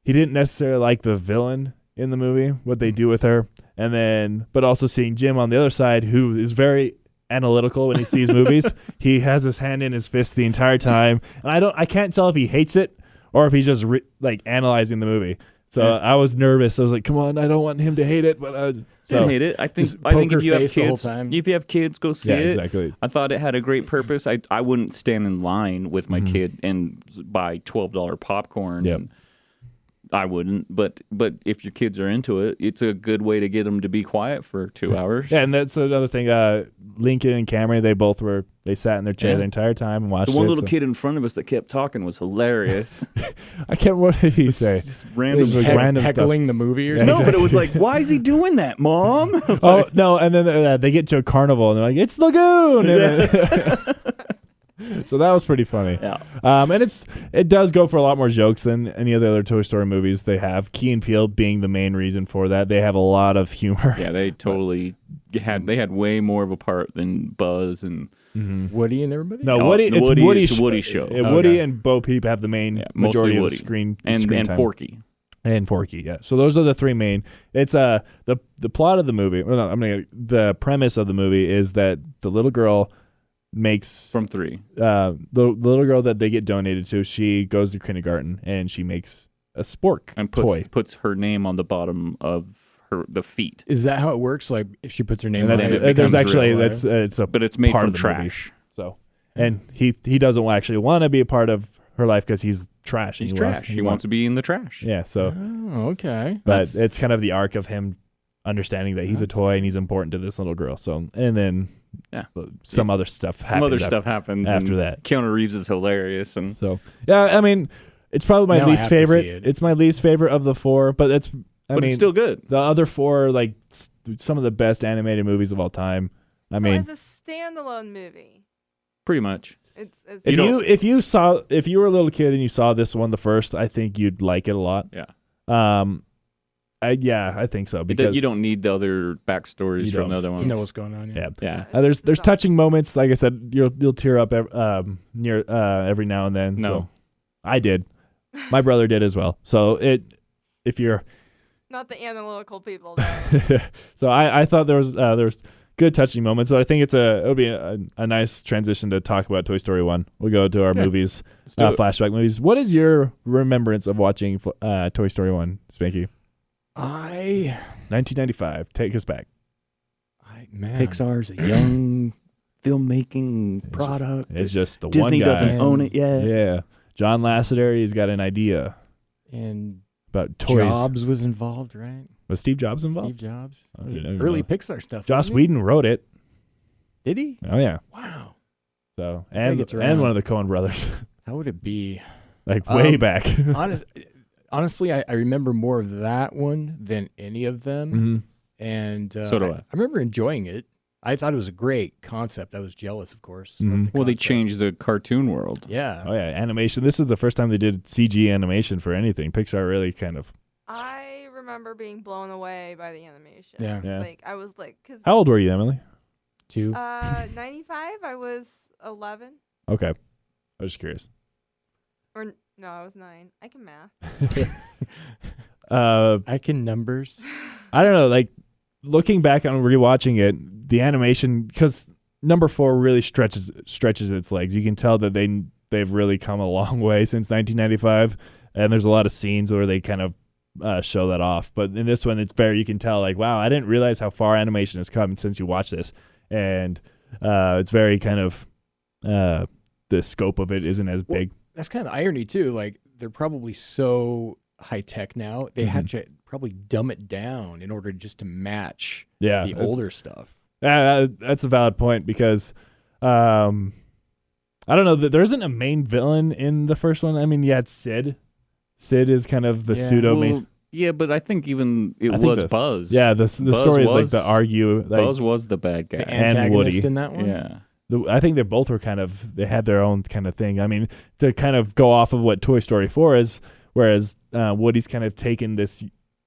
he didn't necessarily like the villain in the movie, what they do with her, and then but also seeing Jim on the other side, who is very analytical when he sees movies. He has his hand in his fist the entire time, and I can't tell if he hates it or if he's just like analyzing the movie. So I was nervous. I was like, "Come on, I don't want him to hate it." But I didn't hate it. I think if you have kids, go see it. Exactly. I thought it had a great purpose. I wouldn't stand in line with my kid and buy $12 popcorn. Yep. I wouldn't, but if your kids are into it, it's a good way to get them to be quiet for 2 hours. Yeah, and that's another thing. Lincoln and Cameron, they sat in their chair the entire time and watched. The one little kid in front of us that kept talking was hilarious. I can't. What did he say? Just random, random heckling stuff. The movie or something. No, but it was like, why is he doing that, Mom? Oh no! And then they get to a carnival and they're like, "It's Lagoon." So that was pretty funny. Yeah. And it does go for a lot more jokes than any of the other Toy Story movies they have. Key and Peele being the main reason for that. They have a lot of humor. Yeah, they totally had way more of a part than Buzz and Woody and everybody. No, No, Woody. the It's Woody- Woody's it's a Woody show. Woody and Bo Peep have the main majority mostly of Woody. the screen and time. Forky. And Forky, yeah. So those are the three main. It's the plot of the movie. Well, no, the premise of the movie is that the little girl makes From 3. the little girl that they get donated to. She goes to kindergarten and she makes a spork And toy. puts her name on the bottom of the feet. Is that how it works? Like if she puts her name And on that's then it, it there's becomes actually real that's life? it's a But it's made part from of the movie. trash. So and he doesn't actually want to be a part of her life because he's trash. He's and trash. He wants to be in the trash. Yeah. So, Oh, okay. but That's- it's kind of the arc of him understanding that he's a toy and he's important to this little girl. So and then some other stuff happens. Some other stuff happens after and that. Keanu Reeves is hilarious, and So yeah, I mean, it's probably my Now I least have to see favorite. it. It's my least favorite of the 4, but it's it's still good. the other 4 are like some of the best animated movies of all time. I So mean, as a standalone movie, Pretty much. it's if you were a little kid and you saw this one the first, I think you'd like it a lot. Yeah. I think so because You don't need the other backstories You from don't. the other ones. You know what's going on. yeah. Yeah. There's it's touching moments, like I said, you'll tear up near every now and then. No. So I did. My brother did as well. So if you're not the analytical people there. so I thought there was good touching moments. So I think it'll be a nice transition to talk about Toy Story 1. We'll go to our movies, do it. flashback movies. What is your remembrance of watching Toy Story 1, Spanky? 1995. Take us back. Man. Pixar's a young filmmaking product. It's just the Disney one guy. doesn't own it yet. Yeah. John Lasseter, he's got an idea And about toys. Jobs was involved, right? Was Steve Jobs involved? Steve Jobs. I didn't Early know. Pixar stuff. Joss wasn't he? Whedon wrote it. Did he? Oh yeah. Wow. So think it's and around. one of the Coen brothers, How would it be? like way back. Honestly, I remember more of that one than any of them. Mhm. And So do I. I remember enjoying it. I thought it was a great concept. I was jealous, of course. of Mhm. the Well, they concept. changed the cartoon world. Yeah. Oh yeah, animation. This is the first time they did CG animation for anything. Pixar really kind of. I remember being blown away by the animation. Yeah. Yeah. Like I was like, cause How old were you, Emily? 2. 95, I was 11 Okay, I was just curious. or no, I was 9. I can math. I can numbers. I don't know. Like looking back on rewatching it, the animation because number 4 really stretches its legs. You can tell that they've really come a long way since 1995, and there's a lot of scenes where they kind of show that off. But in this one, you can tell like, wow, I didn't realize how far animation has come since you watch this, and it's very kind of the scope of it isn't as big. That's kind of the irony too. Like they're probably so high tech now. They had to probably dumb it down in order just to match Yeah, the older stuff. That's a valid point because I don't know that there isn't a main villain in the first one. I mean, yeah, it's Sid. Sid is kind of the Yeah. pseudo main. Yeah, but I think even I think was the- Buzz. Yeah, the Buzz story is like was- the argue. Like, Buzz was the bad guy. The And antagonist Woody. in that one. Yeah. I think they both were they had their own kind of thing. I mean, to kind of go off of what Toy Story 4 is, whereas Woody's kind of taken this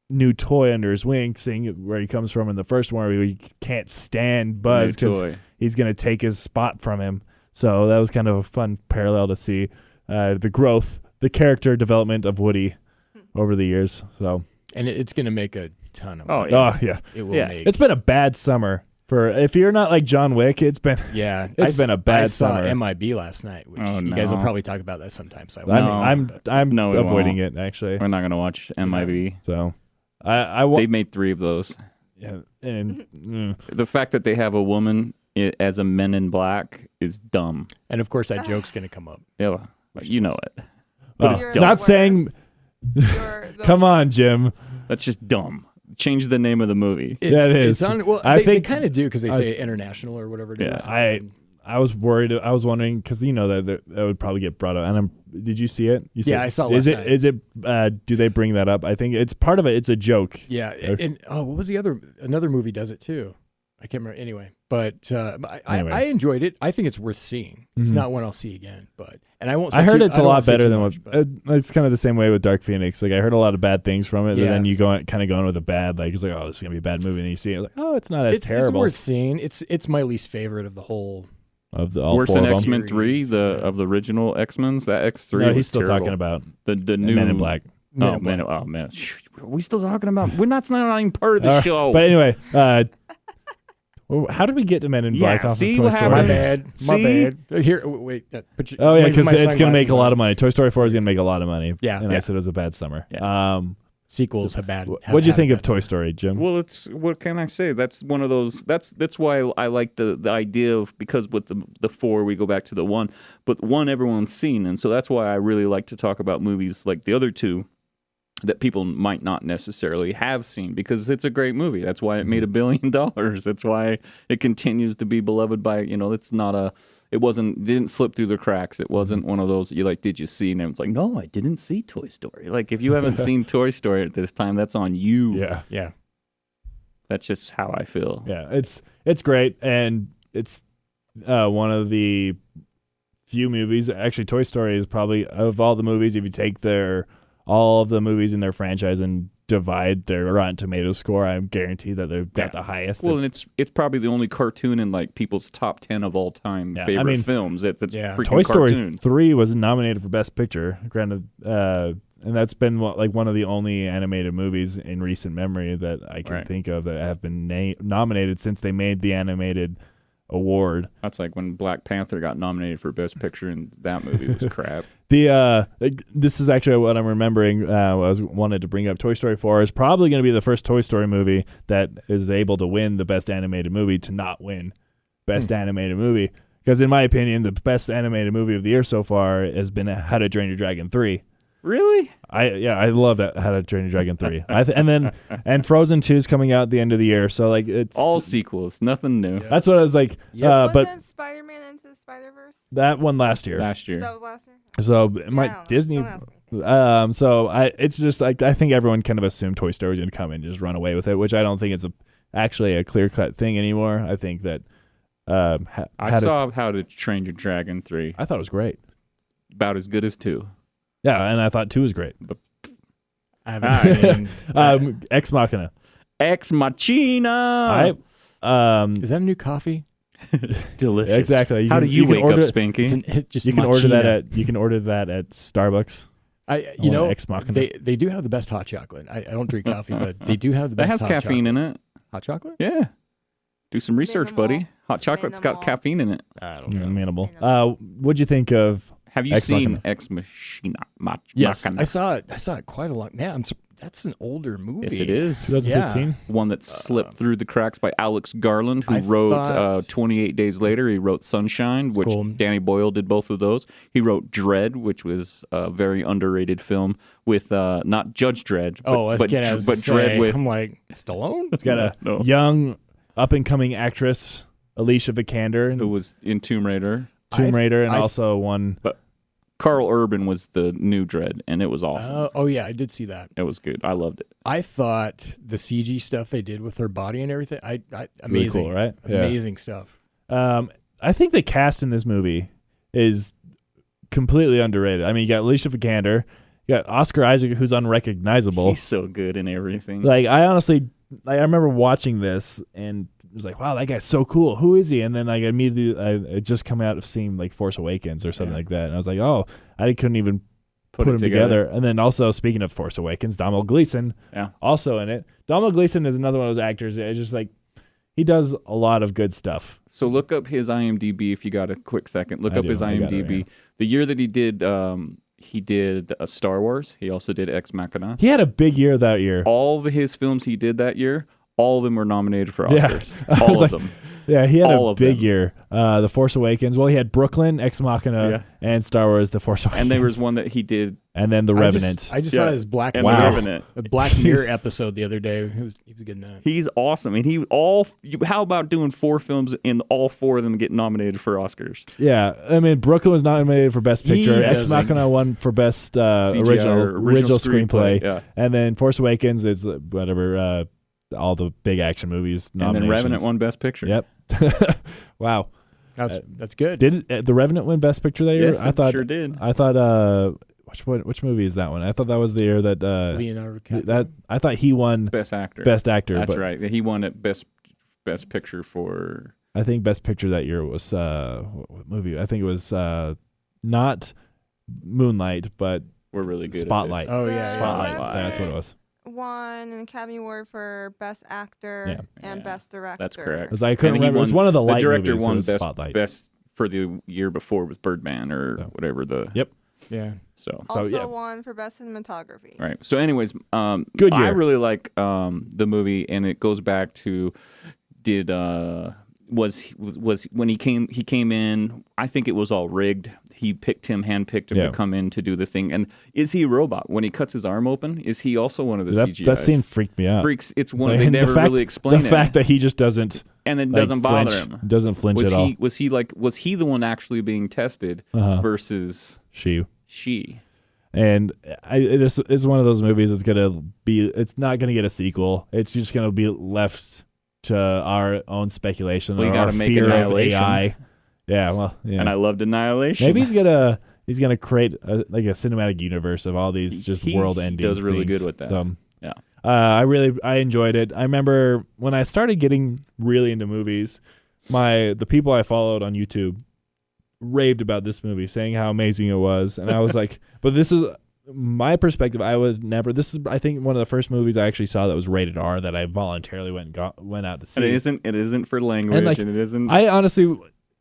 new toy under his wing, seeing where he comes from in the first one, where he can't stand Buzz New because toy. he's going to take his spot from him. So that was kind of a fun parallel to see the growth, the character development of Woody over the years. So, And it's going to make a ton of Oh, money. yeah. oh yeah, It will Yeah. make. it's been a bad summer for if you're not like John Wick. It's been Yeah, It's been a bad I saw summer. MIB last night, which Oh, you guys will no. probably talk about that sometime. So I won't say No. anything, but- I'm No, we avoiding won't. it actually. We're not going to watch MIB. So I They made 3 of those. yeah, and The fact that they have a woman as a Men in Black is dumb. and of course that joke's going to come up. Yeah, you know it. well, You're don't. the not saying. worst. You're the Come on, Jim. That's just dumb. Change the name of the movie. Yeah, it is. It's on, well, I they think- kind of do because they say international or whatever it is. Yeah, I was worried. I was wondering because you know that would probably get brought up. And did you see it? You Yeah, said- I saw it Is last it? night. Is it? Do they bring that up? I think it's part of it. It's a joke. Yeah, and what was the other? Another movie does it too. I can't remember. Anyway, but Anyway. I enjoyed it. I think it's worth seeing. It's Mhm. not one I'll see again, but I won't. Say I heard too, it's I a don't lot wanna say better too than much, what. but- It's kind of the same way with Dark Phoenix. Like I heard a lot of bad things from it, and Yeah. then you kind of going with a bad. Like it's like, oh, this is gonna be a bad movie, and you see it, like, oh, it's not as it's terrible. worth seeing. It's my least favorite of the whole of the all Worse four than of them. X-Men 3, Series, of the original X-Men's. That X3 No, was he's still terrible. talking about the new Men in Black. Men in Black. Oh man, are we still talking about? That's not even part of the show. But anyway, how did we get to Men in Black? Off see of Toy what Story? My happens. bad. My bad. Here, wait. Put your, Oh yeah, wait for because my it's going to make a sunglasses lot on. of money. Toy Story 4 is going to make a lot of money. Yeah, and yeah. I said it was a bad summer. Yeah. Sequels have bad. What'd you think of Toy Story, Jim? Well, what can I say? That's one of those. That's why I like the idea of, because with the 4 we go back to the 1, but 1 everyone's seen, and so that's why I really like to talk about movies like the other 2 that people might not necessarily have seen, because it's a great movie. That's why it made $1 billion. That's why it continues to be beloved by, it's not a. It didn't slip through the cracks. It wasn't one of those that you like, did you see? And it's like, no, I didn't see Toy Story. Like, if you haven't seen Toy Story at this time, that's on you. Yeah. Yeah. That's just how I feel. Yeah, it's great, and it's one of the few movies. Actually, Toy Story is probably, of all the movies, if you take all of the movies in their franchise and divide their Rotten Tomatoes score, I'm guaranteed that they've got the highest. Well, and it's probably the only cartoon in like people's top 10 of all time favorite films. It's freaking Toy Story cartoon. 3 was nominated for Best Picture. Granted, and that's been one of the only animated movies in recent memory that I can think of that have been nominated since they made the animated award. That's like when Black Panther got nominated for Best Picture, and that movie was crap. This is actually what I'm remembering. I wanted to bring up. Toy Story 4 is probably going to be the first Toy Story movie that is able to win the Best Animated Movie to not win Best Animated Movie. Because in my opinion, the best animated movie of the year so far has been How to Train Your Dragon 3. Really? I love that How to Train Your Dragon 3. And Frozen 2 is coming out at the end of the year, so like it's all sequels, nothing new. That's what I was like. But Wasn't Spider-Man Into the Spider-Verse? that one last year. Last year. That was last year. So Disney. Don't ask me. So it's just like I think everyone kind of assumed Toy Story was going to come and just run away with it, which I don't think it's actually a clear cut thing anymore. I think that I saw How to Train Your Dragon 3. I thought it was great. About as good as 2. Yeah, and I thought 2 was great. I haven't seen. Ex Machina. Ex Machina. Is that a new coffee? It's delicious. Exactly. How do you wake up, Spanky? You can order that at Starbucks. Ex Machina. They do have the best hot chocolate. I don't drink coffee, but they do have the best. That has hot caffeine chocolate. in it. Hot chocolate? Yeah. Do some research, buddy. Minimal. Hot chocolate's got Minimal. caffeine in it. I don't know. Minimal. What'd you think of? Have you Ex seen Machina. Ex Machina? Yes, Machina? I saw it. I saw it quite a lot. Man, that's an older movie. Yes, it is. 2015. One that slipped through the cracks by Alex Garland, who I wrote thought- 28 Days Later. He wrote Sunshine, which cool. Danny Boyle did both of those. He wrote Dredd, which was a very underrated film with not Judge Dredd, but, I was but, gonna but say, Dredd with I'm like Stallone. It's got a No. young, up and coming actress, Alicia Vikander, who was in Tomb Raider. Tomb Raider, and I- also one. Carl Urban was the new Dredd, and it was awesome. Oh yeah, I did see that. It was good. I loved it. I thought the CG stuff they did with her body and everything, amazing, cool, right? Yeah. Amazing stuff. I think the cast in this movie is completely underrated. I mean, you got Alicia Vikander, you got Oscar Isaac, who's unrecognizable. He's so good in everything. Like, I honestly, I remember watching this and it was like, wow, that guy's so cool. Who is he? And then like immediately, I had just come out of seeing like Force Awakens or something like that, and I was like, oh, I couldn't even put it them together. And then also, speaking of Force Awakens, Domhnall Gleeson, also in it. Domhnall Gleeson is another one of those actors that just like, he does a lot of good stuff. So look up his IMDb if you got a quick second. Look I up do. his I got it IMDb. right The year that he did Star Wars. He also did Ex Machina. He had a big year that year. All of his films he did that year, all of them were nominated for Yeah. Oscars. I All was of like- them. Yeah, he had All a of big them. year. The Force Awakens. Well, he had Brooklyn, Ex Machina, and Star Wars: The Force Awakens. And there was one that he did. And then The Revenant. I just saw his Black and Mirror, The Revenant. a Black Mirror episode the other day. He was good in that. He's awesome, and how about doing 4 films and all 4 of them get nominated for Oscars? Yeah, I mean, Brooklyn was nominated for Best He Picture. Ex doesn't- Machina won for Best CGI, original screenplay. Yeah. And then Force Awakens is whatever, all the big action movies And then nominations. Revenant won Best Picture. Yep. Wow. That's good. Did The Revenant win Best Picture that year? Yes, I thought sure did. I thought which movie is that one? I thought that was the year that Leonardo DiCaprio. that I thought he won Best Actor. Best Actor. That's but right. He won it Best Picture for I think Best Picture that year was what movie? I think it was not Moonlight, but We're really good Spotlight. at this. Oh yeah, Spotlight. Yeah. Yeah, that's what it was. Won an Academy Award for Best Actor and Yeah. Best Director. That's correct. Because I couldn't And he remember. It was won- one of the light director movies. won It was best Spotlight. best for the year before with Birdman or So. whatever the. Yep. Yeah. So. Also yeah. won for Best Cinematography. Right. So, anyways, Good I year. really like the movie, and it goes back to was when he came in. I think it was all rigged. He handpicked him Yeah. to come in to do the thing. And is he a robot when he cuts his arm open? Is he also one of the That CGIs? scene freaked me out. Freaks. It's one. Like, They and never really explain the it. fact that he just doesn't and it like, doesn't bother flinch, him. Doesn't flinch at all. Was he the one actually being tested versus She. she? And this is one of those movies that's it's not gonna get a sequel. It's just gonna be left to our own speculation Well, you or gotta our make fear of Annihilation. AI. Yeah, well, yeah. And I loved Annihilation. Maybe he's gonna create a cinematic universe of all these just world-ending. He does really things. good with that. So, Yeah. I enjoyed it. I remember when I started getting really into movies, the people I followed on YouTube raved about this movie, saying how amazing it was, and I was like, but this is my perspective. This is I think one of the first movies I actually saw that was rated R that I voluntarily went out to see. And it isn't for language, And, like, and it isn't. I honestly,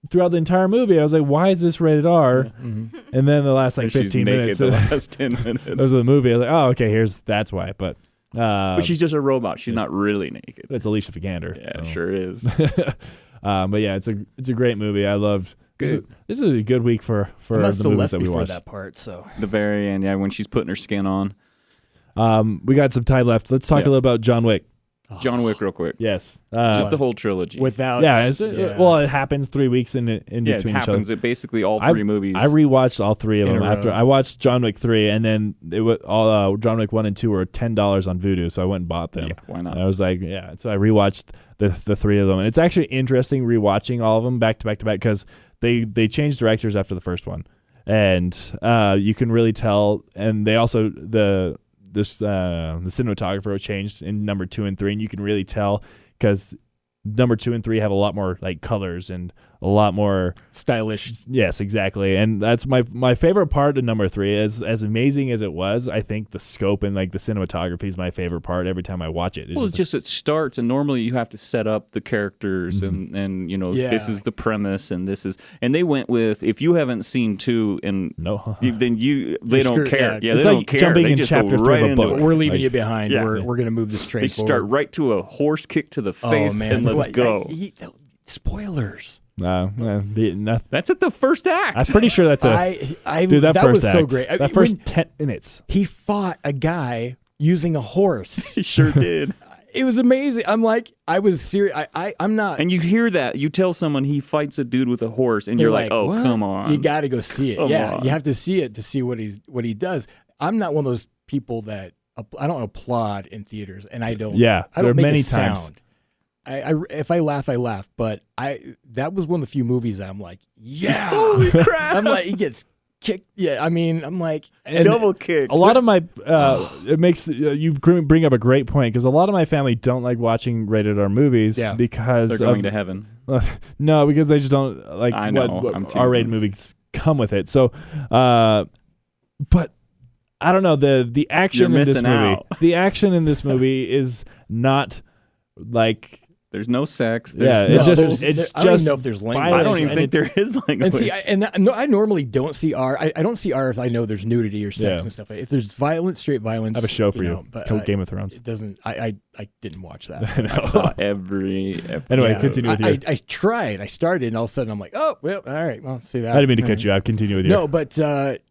throughout the entire movie, I was like, why is this rated R? Mm-hmm. And then the last like she's 15 naked minutes the of last 10 minutes. the movie, I was like, oh, okay, that's why. But But she's just a robot. She's not really naked. it's Alicia Vikander. Yeah, so. sure is. But yeah, it's a great movie. I loved. This is a good week for I must the have movies left that we before watched. that part. So The very end, yeah, when she's putting her skin on. We got some time left. Let's talk a little about John Wick. John Wick, real quick. Yes, Just the whole trilogy. without well, it happens 3 weeks in yeah, between it each happens. other. It basically all three movies. I rewatched all three of In them a after row. I watched John Wick 3, and then it was all John Wick 1 and 2 were $10 on Vudu, so I went and bought them. Yeah, why not? And I was like, yeah. So I rewatched the three of them, and it's actually interesting rewatching all of them back to back to back because they changed directors after the first one, and you can really tell. And they also the cinematographer changed in number 2 and 3, and you can really tell because number 2 and 3 have a lot more like colors and a lot more stylish. Yes, exactly. And that's my favorite part of number 3 is as amazing as it was. I think the scope and like the cinematography is my favorite part every time I watch it. Well, it's just it starts, and normally you have to set up the characters, and you know this is the premise, and this is, and they went with if you haven't seen 2 and no, then they don't care. Yeah, it's they like don't care. jumping They in just chapter go 3 right of a into book. it. We're leaving Like, you behind. yeah. We're going to move this train They forward. start right to a horse kick to the face, man. and let's go. Spoilers. That's at the first act. I'm pretty sure that's dude, that was first so act, great. That first 10 minutes. He fought a guy using a horse. He sure did. It was amazing. I'm like, I was serious. I'm not. And you hear that. You tell someone he fights a dude with a horse, and you're like, oh, what? come on. You got to go see it. Come yeah, on. you have to see it to see what he does. I'm not one of those people that I don't applaud in theaters, and I don't. Yeah, I there don't are make many a times. sound. If I laugh, I laugh. But that was one of the few movies that I'm like, yeah. Holy crap. I'm like, he gets kicked. Yeah, I mean, I'm like, Double kick. A lot of my it makes you bring up a great point because a lot of my family don't like watching rated R movies because They're going to heaven. No, because they just don't like I know, what I'm teasing. R-rated movies come with it. So, but I don't know the action You're in this missing movie. out. The action in this movie is not like There's no sex. Yeah, There's it's no, just it's I don't just even know if there's language. I don't even and think there is language. And see, I normally don't see R. I don't see R if I know there's nudity or sex Yeah. and stuff. If there's violence, straight violence, I have a show for you. know, but It's called Game of Thrones. It doesn't. I didn't watch that. I saw every Anyway, Yeah. continue with you. I tried. I started, and all of a sudden I'm like, oh, well, all right. Well, see that. I didn't mean to cut you off. Continue with you. No, but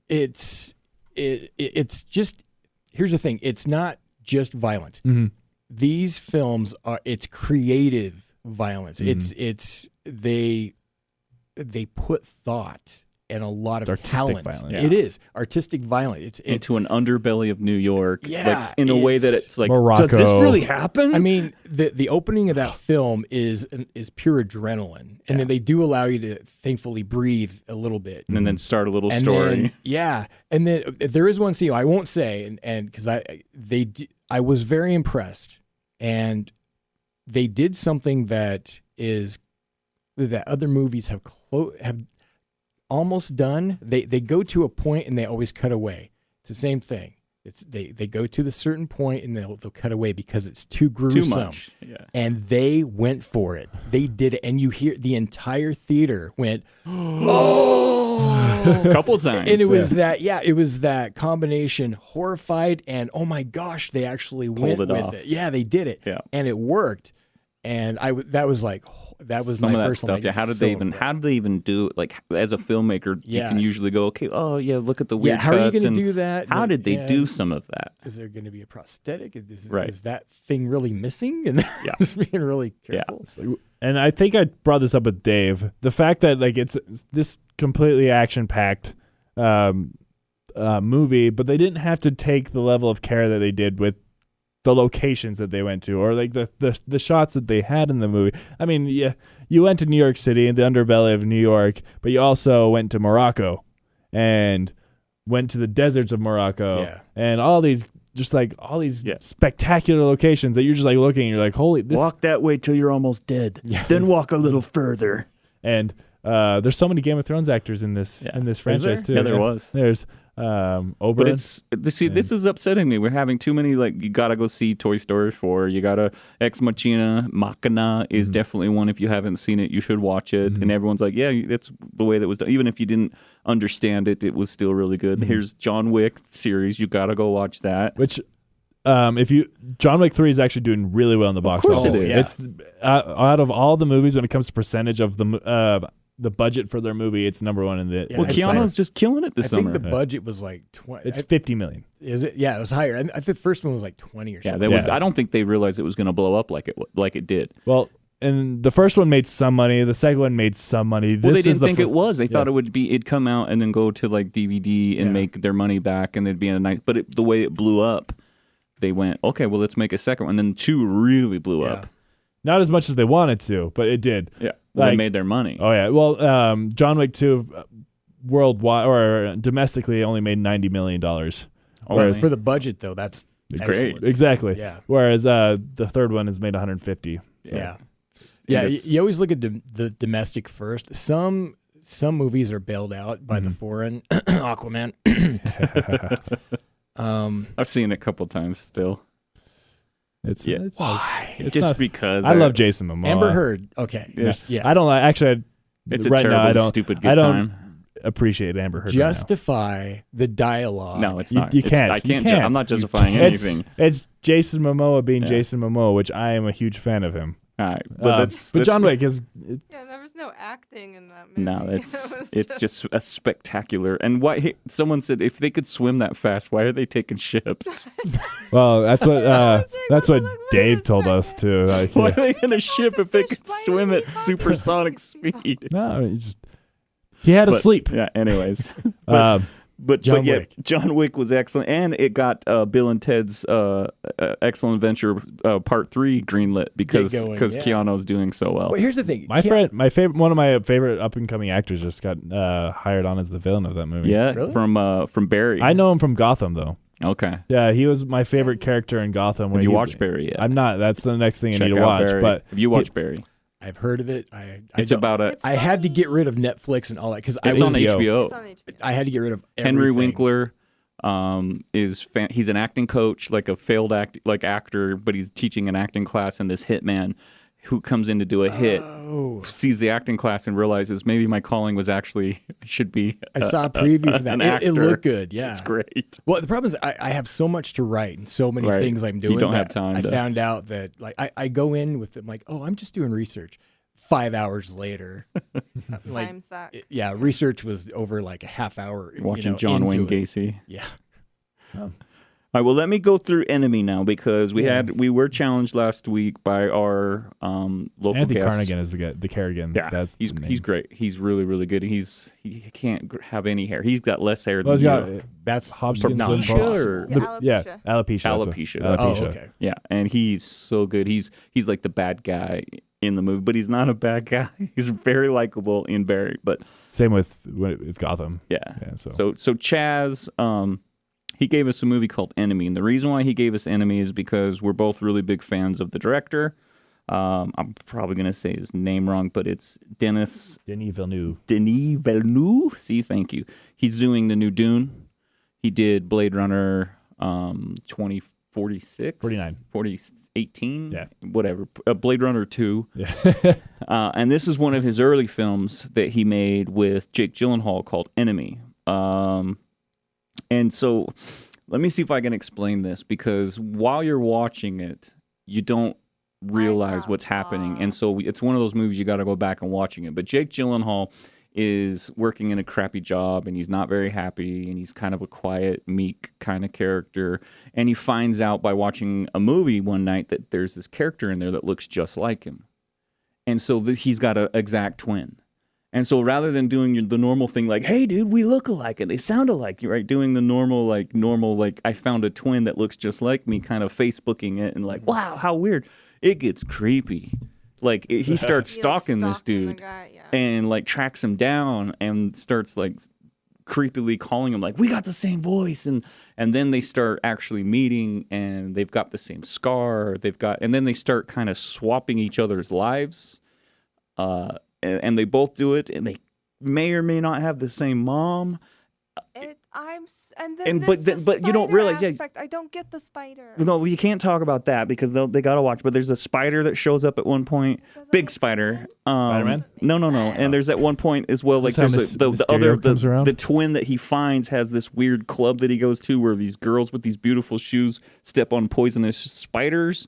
it's just. Here's the thing. It's not just violent. Mm-hmm. These films are. It's creative violence. Mm-hmm. It's they put thought and a lot of It's artistic talent. violence. Yeah. It is artistic violence. It's into an underbelly of New York. Yeah, like, in a way that it's like, Morocco. does this really happen? I mean, the opening of that film is pure adrenaline, and then they do allow you to thankfully breathe a little bit, and then start a little and story. then, and then there is one scene I won't say, and because I was very impressed, and they did something that is that other movies have almost done. They go to a point and they always cut away. It's the same thing. It's they go to the certain point and they'll cut away because it's too gruesome. Too much. Yeah. And they went for it. They did it, and you hear the entire theater went, oh, A couple times. and it was it was that combination horrified and oh my gosh, they actually went it with off. it. Yeah, they did it, Yeah. and it worked. And that was Some my of that first stuff. one. Yeah. How did they even do it? Like as a filmmaker, you Yeah. can usually go, okay, oh yeah, look at the weird how are you cuts going and to do that? How did they Yeah. do some of that? Is there going to be a prosthetic? Right. Is that thing really missing? And Yeah. just being really careful. And I think I brought this up with Dave. The fact that like it's this completely action-packed movie, but they didn't have to take the level of care that they did with the locations that they went to, or like the shots that they had in the movie. I mean, yeah, you went to New York City, the underbelly of New York, but you also went to Morocco and went to the deserts of Morocco, Yeah. and all these spectacular locations that you're just like looking and you're like, holy, this. Walk that way till you're almost dead. Then walk a little further. And there's so many Game of Thrones actors in this franchise too. Yeah, there was. There's Oberyn. But this is upsetting me. We're having too many. Like you gotta go see Toy Story 4. You gotta Ex Machina. Machina is definitely one. If you haven't seen it, you should watch it. And everyone's like, yeah, that's the way that was done. Even if you didn't understand it, it was still really good. Here's John Wick series. You gotta go watch that. Which, John Wick 3 is actually doing really well in the box course office. it is. Yeah. It's out of all the movies when it comes to percentage of the budget for their movie, it's number one in the. Yeah, Well, it's Keanu's just killing it this I summer. think the budget was like 20. It's $50 million. Is it? Yeah, it was higher. I think the first one was like 20 or yeah, something. there was. Yeah. I don't think they realized it was going to blow up like it did. Well, and the first one made some money. The second one made some money. Well, they This is didn't think the it was. They thought it'd come out and then go to like DVD and Yeah. make their money back, and it'd be a nice. But the way it blew up, they went, okay, well, let's make a second one. And then 2 really blew Yeah. up. Not as much as they wanted to, but it did. Yeah, well, they Like- made their money. Oh yeah. Well, John Wick 2 worldwide or domestically only made $90 million. Only. For the budget, though, that's Great. excellent. Exactly. Yeah. Whereas the third one has made 150. Yeah. It's- Yeah, it's- you always look at the domestic first. Some movies are bailed out by the foreign Aquaman. I've seen it a couple times still. It's Yeah. it's Why? It's Just not- because I love Jason Momoa. Amber Heard. Okay. Yes. Yeah. I don't like. Actually, It's a right now I terribly don't. stupid I good don't time. appreciate Amber Heard. right now. Justify the dialogue. No, it's You- not. you It's- can't. I You can't. can't. I'm not justifying It's anything. Jason Momoa being Yeah. Jason Momoa, which I am a huge fan of him. All right, but But John Wick is. Yeah, there was no acting in that movie. No, It was it's just a spectacular. And why? Someone said if they could swim that fast, why are they taking ships? Well, that's what that's what Look, wait Dave a told us second. too. Like, Why are they in a ship if they could Why swim are at we talking supersonic speed? no, he had to But- sleep. Yeah. Anyways, but John yeah, Wick. John Wick was excellent, and it got Bill and Ted's Excellent Adventure Part 3 greenlit because going, yeah. Keanu's doing so well. Well, here's the thing. My one of my favorite up and coming actors just got hired on as the villain of that movie. Yeah, Really? from Barry. I know him from Gotham though. Okay. Yeah, he was my favorite character in Gotham. Have you watched Barry yet? I'm not. That's the next thing I Check need to out watch. Barry. But have you watched Barry? I've heard of it. I It's don't- about a. It's I had to funny. get rid of Netflix and all that because I It's was on HBO. HBO. It's on HBO. I had to get rid of Henry everything. Winkler he's an acting coach, like a failed actor, but he's teaching an acting class, and this hitman who comes in to do a hit sees the acting class and realizes maybe my calling was actually should be I saw a preview for an that. It actor. looked good. Yeah, It's great. Well, the problem is I have so much to write and so many Right. things I'm You doing. don't have that time I to- found out that like I go in with it like, oh, I'm just doing research. 5 hours later, like Time suck. yeah, research was over like a half hour. Watching John into Wayne it. Gacy. Yeah. All right, well, let me go through Enemy now because we were challenged last week by our local Anthony guest. Carnigan is the Kerrigan. Yeah, That's he's the name. he's great. He's really really good. He can't have any hair. He's got less hair Well, than he's you. got That's Hobson's not lymphoma. possible. Yeah, Yeah, alopecia. alopecia. Alopecia, That's Oh, what- okay. Yeah, and he's so good. He's like the bad guy in the movie, but he's not a bad guy. He's very likable in Barry. But Same with Gotham. yeah, Yeah, so Chaz, he gave us a movie called Enemy, and the reason why he gave us Enemy is because we're both really big fans of the director. I'm probably going to say his name wrong, but it's Denis Villeneuve. See, thank you. He's doing the new Dune. He did Blade Runner 2046? 49. 2018? Yeah. Whatever. Blade Runner 2. Yeah. And this is one of his early films that he made with Jake Gyllenhaal called Enemy. And so let me see if I can explain this, because while you're watching it, you don't realize what's happening. And so it's one of those movies you got to go back and watching it. But Jake Gyllenhaal is working in a crappy job, and he's not very happy, and he's kind of a quiet, meek kind of character. And he finds out by watching a movie one night that there's this character in there that looks just like him. And so he's got an exact twin. And so rather than doing the normal thing like, hey, dude, we look alike and they sound alike, right? Doing the normal, I found a twin that looks just like me, kind of Facebooking it and like, wow, how weird. It gets creepy. Like, he starts stalking this dude and like tracks him down and starts like creepily calling him like, we got the same voice. And then they start actually meeting, and they've got the same scar. And then they start kind of swapping each other's lives. And they both do it, and they may or may not have the same mom. But you don't realize, I don't get the spider. No, you can't talk about that because they gotta watch. But there's a spider that shows up at one point, big spider. Spider-Man? No. And there's at one point as well, like there's the twin that he finds has this weird club that he goes to where these girls with these beautiful shoes step on poisonous spiders.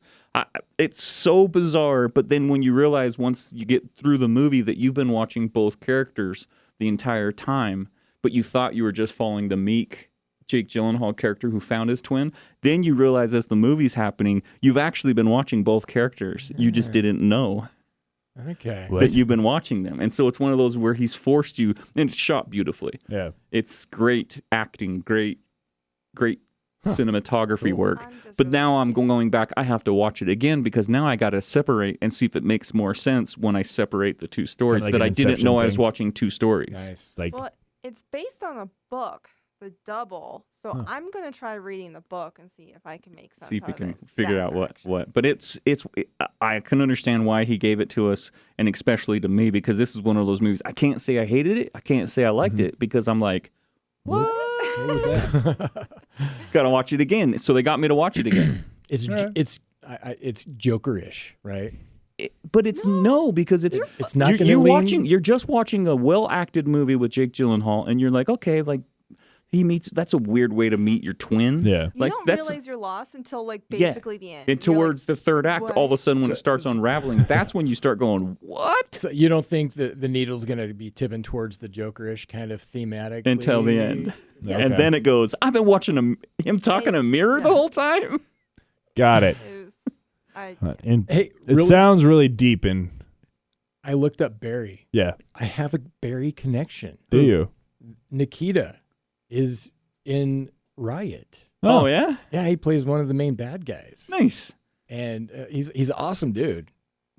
It's so bizarre, but then when you realize once you get through the movie that you've been watching both characters the entire time, but you thought you were just following the meek Jake Gyllenhaal character who found his twin, then you realize as the movie's happening, you've actually been watching both characters. You just didn't know that you've been watching them. And so it's one of those where he's forced you, and it's shot beautifully. Yeah. It's great acting, great cinematography work. But now I'm going back, I have to watch it again because now I got to separate and see if it makes more sense when I separate the two stories, like that an I didn't know Inception I was thing. watching two stories. Nice. Well, it's based on a book, The Double. So I'm going to try reading the book and see if I can make sense See if we out can of it figure that out direction. what. But I can understand why he gave it to us, and especially to me, because this is one of those movies. I can't say I hated it. I can't say I liked it because I'm like, what? What was that? Gotta watch it again. So they got me to watch it again. It's Joker-ish, right? But it's no, because it's not gonna you're lean- watching. You're just watching a well-acted movie with Jake Gyllenhaal, and you're like, okay, like he meets. That's a weird way to meet your twin. Yeah. You don't realize you're lost until like basically the end. And towards the third act, all of a sudden, when So- it starts unraveling, that's when you start going, what? So you don't think that the needle's going to be tipping towards the Joker-ish kind of thematic Until the end. Okay. And then it goes, I've been watching him talking to a mirror the whole time. Got it. Hey, It really- sounds really deep and I looked up Barry. yeah. I have a Barry connection. Do you? Nikita is in Riot. Oh, yeah? Yeah, he plays one of the main bad guys, Nice. and he's an awesome dude.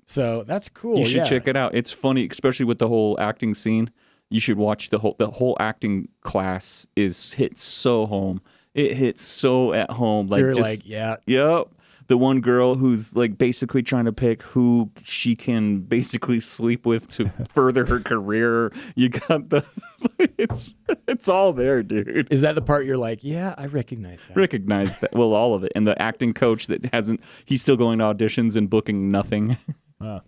So that's cool. You should check it out. It's funny, especially with the whole acting scene. You should watch the whole acting class hits so home. It hits so at home. Like You're just, like, yeah. Yep. The one girl who's like basically trying to pick who she can basically sleep with to further her career. You got it's all there, dude. Is that the part you're like, yeah, I recognize that? Recognize that. Well, all of it. And the acting coach that he's still going to auditions and booking nothing. Wow.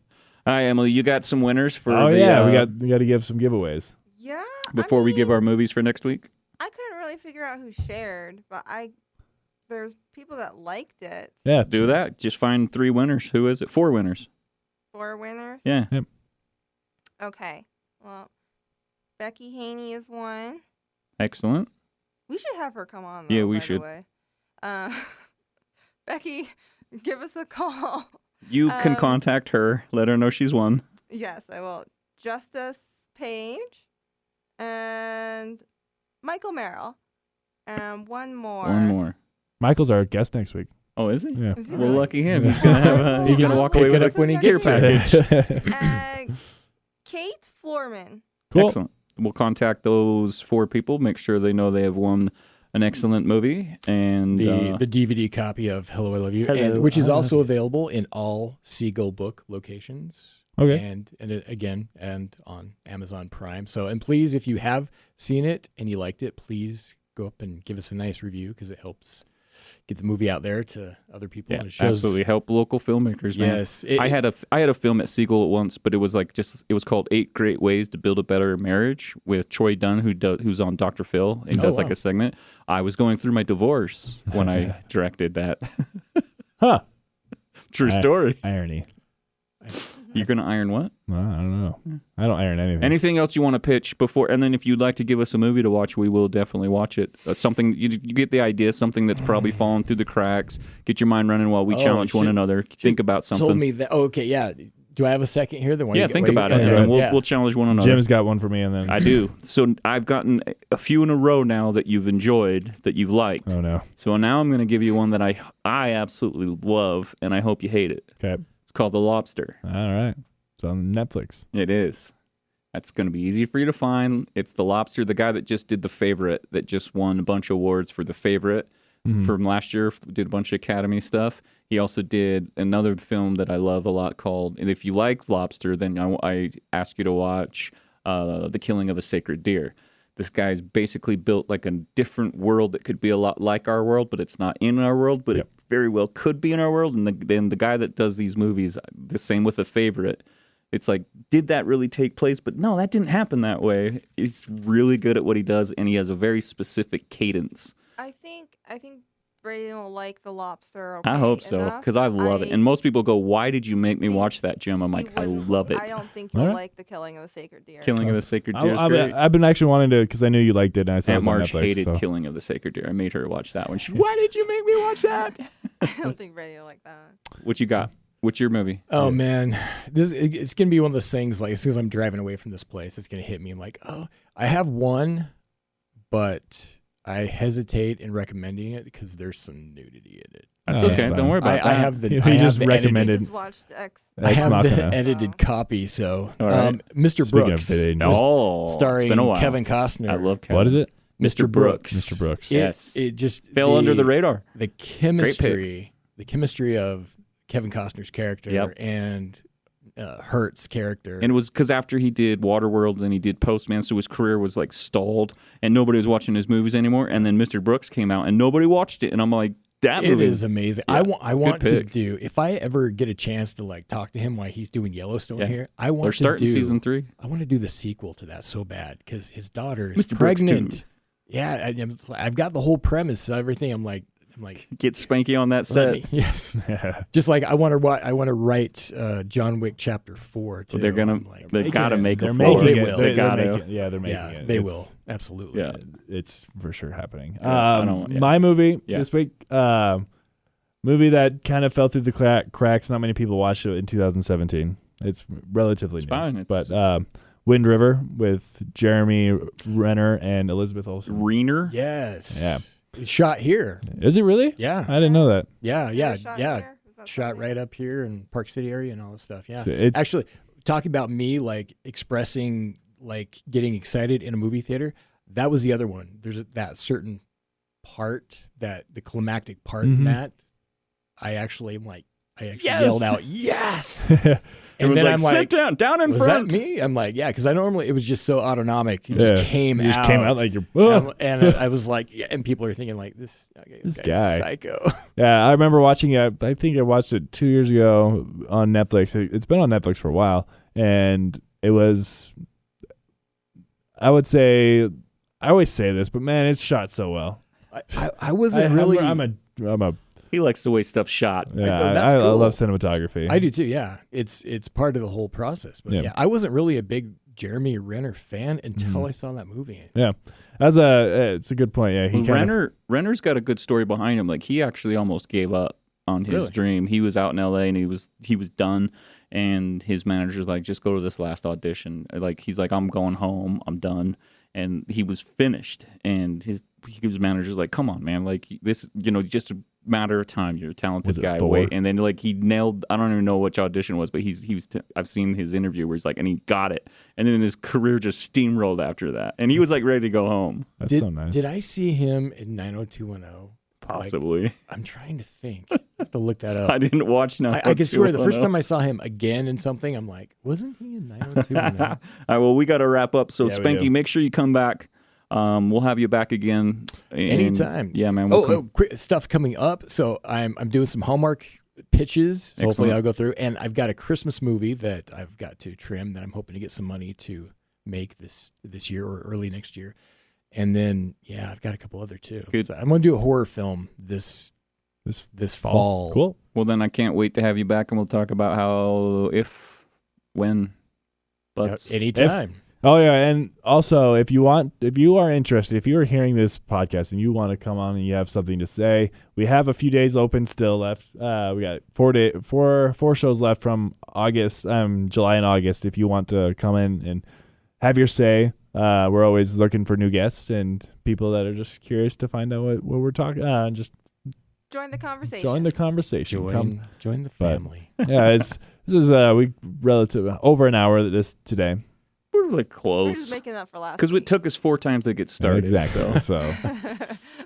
All right, Emily, you got some winners for Oh the, yeah, we got to give some giveaways. Yeah. before we give our movies for next week? I couldn't really figure out who shared, but there's people that liked it. Yeah. Do that. Just find 3 winners. Who is it? 4 winners. 4 winners? Yeah. Yep. Okay. Well, Becky Haney is one. Excellent. We should have her come on, though, Yeah, we by should. the way. Becky, give us a call. You can contact her. Let her know she's won. Yes, I will. Justice Page and Michael Merrill. And one more. One more. Michael's our guest next week. Oh, is he? Yeah. Is he Well, really? lucky him. Yeah. He's gonna have He he's can gonna just walk away pick with it up when he gear gets here. package. Kate Florman. Cool. Excellent. We'll contact those 4 people. Make sure they know they have won an excellent movie, and The DVD copy of Hello, I Love You, Hello, which is I Love also You. available in all Siegel Book locations. Okay. And on Amazon Prime. So, and please, if you have seen it and you liked it, please go up and give us a nice review because it helps get the movie out there to other people. yeah, And it shows, absolutely help local filmmakers. Man. Yes, I had a film at Siegel once, but it was like it was called 8 Great Ways to Build a Better Marriage with Troy Dunn, who's on Dr. Phil and does like wow. a segment. I was going through my divorce when I directed that. Huh. True story. Irony. You're gonna iron what? Well, I don't know. I don't iron anything. Anything else you want to pitch before? And then if you'd like to give us a movie to watch, we will definitely watch it. Something you get the idea. Something that's probably fallen through the cracks. Get your mind running while we challenge one another. Think about something. told me that. Oh, okay, yeah. Do I have a second here? Then Think about it, and then we'll challenge one another. Jim's got one for me, and then I do. So I've gotten a few in a row now that you've enjoyed, that you've liked. Oh no. So now I'm going to give you one that I absolutely love, and I hope you hate it. Okay. It's called The Lobster. All right. It's on Netflix. It is. That's going to be easy for you to find. It's The Lobster, the guy that just did The Favorite, that just won a bunch of awards for The Favorite from last year, did a bunch of Academy stuff. He also did another film that I love a lot called, and if you like Lobster, then I ask you to watch The Killing of a Sacred Deer. This guy's basically built like a different world that could be a lot like our world, but it's not in our world, but it very well could be in our world. And then the guy that does these movies, the same with The Favorite, it's like, did that really take place? But no, that didn't happen that way. He's really good at what he does, and he has a very specific cadence. I think Braden will like The Lobster. I hope so, because I love it. And most people go, why did you make me watch that, Jim? I'm like, I love it. I don't think you'll like The Killing of the Sacred Deer. Killing of the Sacred Deer is great. I've been actually wanting to, because I knew you liked it, and I saw it Aunt on Marge Netflix. hated So. Killing of the Sacred Deer. I made her watch that one. Why did you make me watch that? I don't think Braden will like that. What you got? What's your movie? Oh man, it's gonna be one of those things. Like as soon as I'm driving away from this place, it's gonna hit me. I'm like, oh, I have one, but I hesitate in recommending it because there's some nudity in it. That's Oh, okay. that's fine. Don't worry about that. I have the. He I have just the recommended- Edited, Just watched X. I have the Machina. edited copy. So, All right. Mr. Speaking Brooks, of edited, Oh, starring it's been a while. Kevin Costner. I love Kevin. what is it? Mr. Brooks. Mr. Brooks. Yes. It just Fell under the radar. The chemistry of Kevin Costner's character and Hurt's character. And it was because after he did Waterworld and he did Postman, so his career was like stalled and nobody was watching his movies anymore. And then Mr. Brooks came out and nobody watched it. And I'm like, that it movie is amazing. Yeah, I want to pick. do, if I ever get a chance to like talk to him while he's doing Yellowstone here, I They're want to starting do season 3. I want to do the sequel to that so bad because his daughter is Mr. Brooks pregnant. too. Yeah, I've got the whole premise, everything. I'm like, Get Spanky on that let set. me, yes. Just like I want to write John Wick Chapter 4 too. But they're gonna, I'm like, they gotta make They're a making four. They it. will. They gotta. They're making yeah, it. they It's- will absolutely. Yeah. It's for sure happening. Yeah, I don't- yeah. My movie Yeah. this week, movie that kind of fell through the cracks. Not many people watched it in 2017. It's relatively It's new. fine. It's But Wind River with Jeremy Renner and Elizabeth Olsen. Reener. Yes. Yeah. It's shot here. Is it really? Yeah. I didn't know that. Yeah. Shot here? Is that Shot something? right up here in Park City area and all this stuff. Yeah. So it's- Actually, talking about me like expressing like getting excited in a movie theater, that was the other one. There's that certain part, that the climactic part in that, I actually Yes! yelled out, yes. It was then like, I'm like, sit down in was front. that me? I'm like, yeah, because I normally, it was just so autonomic. It just came You out. just came out like you're. And I was like, yeah, and people are thinking like, this This guy's guy. psycho. Yeah, I remember watching it. I think I watched it 2 years ago on Netflix. It's been on Netflix for a while, and it was. I would say, I always say this, but man, it's shot so well. I wasn't really. I'm a. He likes the way stuff's shot. Yeah, that's I cool. love cinematography. I do too. Yeah, it's part of the whole process. But Yeah. yeah, I wasn't really a big Jeremy Renner fan until Mm-hmm. I saw that movie. Yeah, it's a good point. Yeah, he kind of. Renner's got a good story behind him. Like he actually almost gave up on his Really? dream. He was out in LA and he was hidone, and his manager's like, just go to this last audition. Like he's like, I'm going home. I'm done. And he was finished. And his manager's like, come on, man. Like this, just matter of time. You're a talented Was it guy. Thor? Wait, and then like he nailed. I don't even know which audition it was, but I've seen his interview where he's like, and he got it, and then his career just steamrolled after that, and he was like ready to go home. That's so nice. Did I see him in 90210? Possibly. I'm trying to think. I have to look that up. I didn't watch now. I can swear the first time I saw him again in something, I'm like, wasn't he in 90210? All right, well, we got to wrap up. So, Yeah, we Spanky, do. make sure you come back. We'll have you back again. Anytime. Yeah, man. Quick stuff coming up. So I'm doing some Hallmark pitches. So hopefully I'll go through. And I've got a Christmas movie that I've got to trim that I'm hoping to get some money to make this year or early next year. And then, yeah, I've got a couple other too. Good. So I'm going to do a horror film this fall. Cool. Well, then I can't wait to have you back, and we'll talk about how, if, when, but Anytime. Oh yeah, and also if you are interested, if you are hearing this podcast and you want to come on and you have something to say, we have a few days open still left. We got 4 shows left from August, July and August. If you want to come in and have your say, we're always looking for new guests and people that are just curious to find out what we're talking. Just Join the conversation. join the conversation. Join the family. Yeah, this is we relative over an hour today. we're really We're close. just making up for last Because it week. took us 4 times to get started. Exactly. So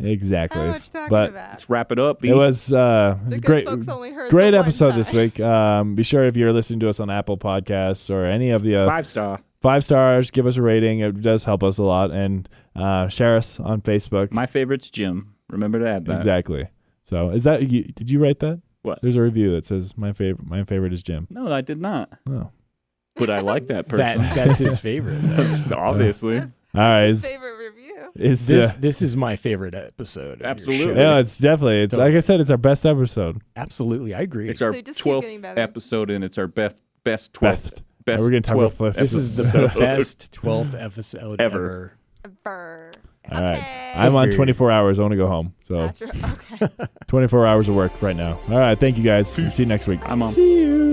exactly. I know what you're talking But about. Let's wrap it up. B. it was The good great. folks only heard Great the one episode this time. week. Be sure if you're listening to us on Apple Podcasts or any of the 5-star. 5 stars, give us a rating. It does help us a lot. And share us on Facebook. My favorite's Jim. Remember to add that. Exactly. So is that did you write that? What? There's a review that says my favorite is Jim. No, I did not. Oh. But I like that person. That's his favorite. That's obviously. All right. His Is, favorite review. is This is my favorite episode. of your Absolutely. show. yeah, it's definitely like I said, it's our best episode. Absolutely, I agree. It's our They just keep getting 12th better. episode, and it's our best 12th. Best. Best We're gonna talk about 12th fifth. This is the episode. best 12th episode Ever. Burr. All right. Okay. I'm on Good for you. 24 hours. I want to go home. So Okay. 24 hours of work right now. All right. Thank you guys. We'll see you next week. I'm on. See you.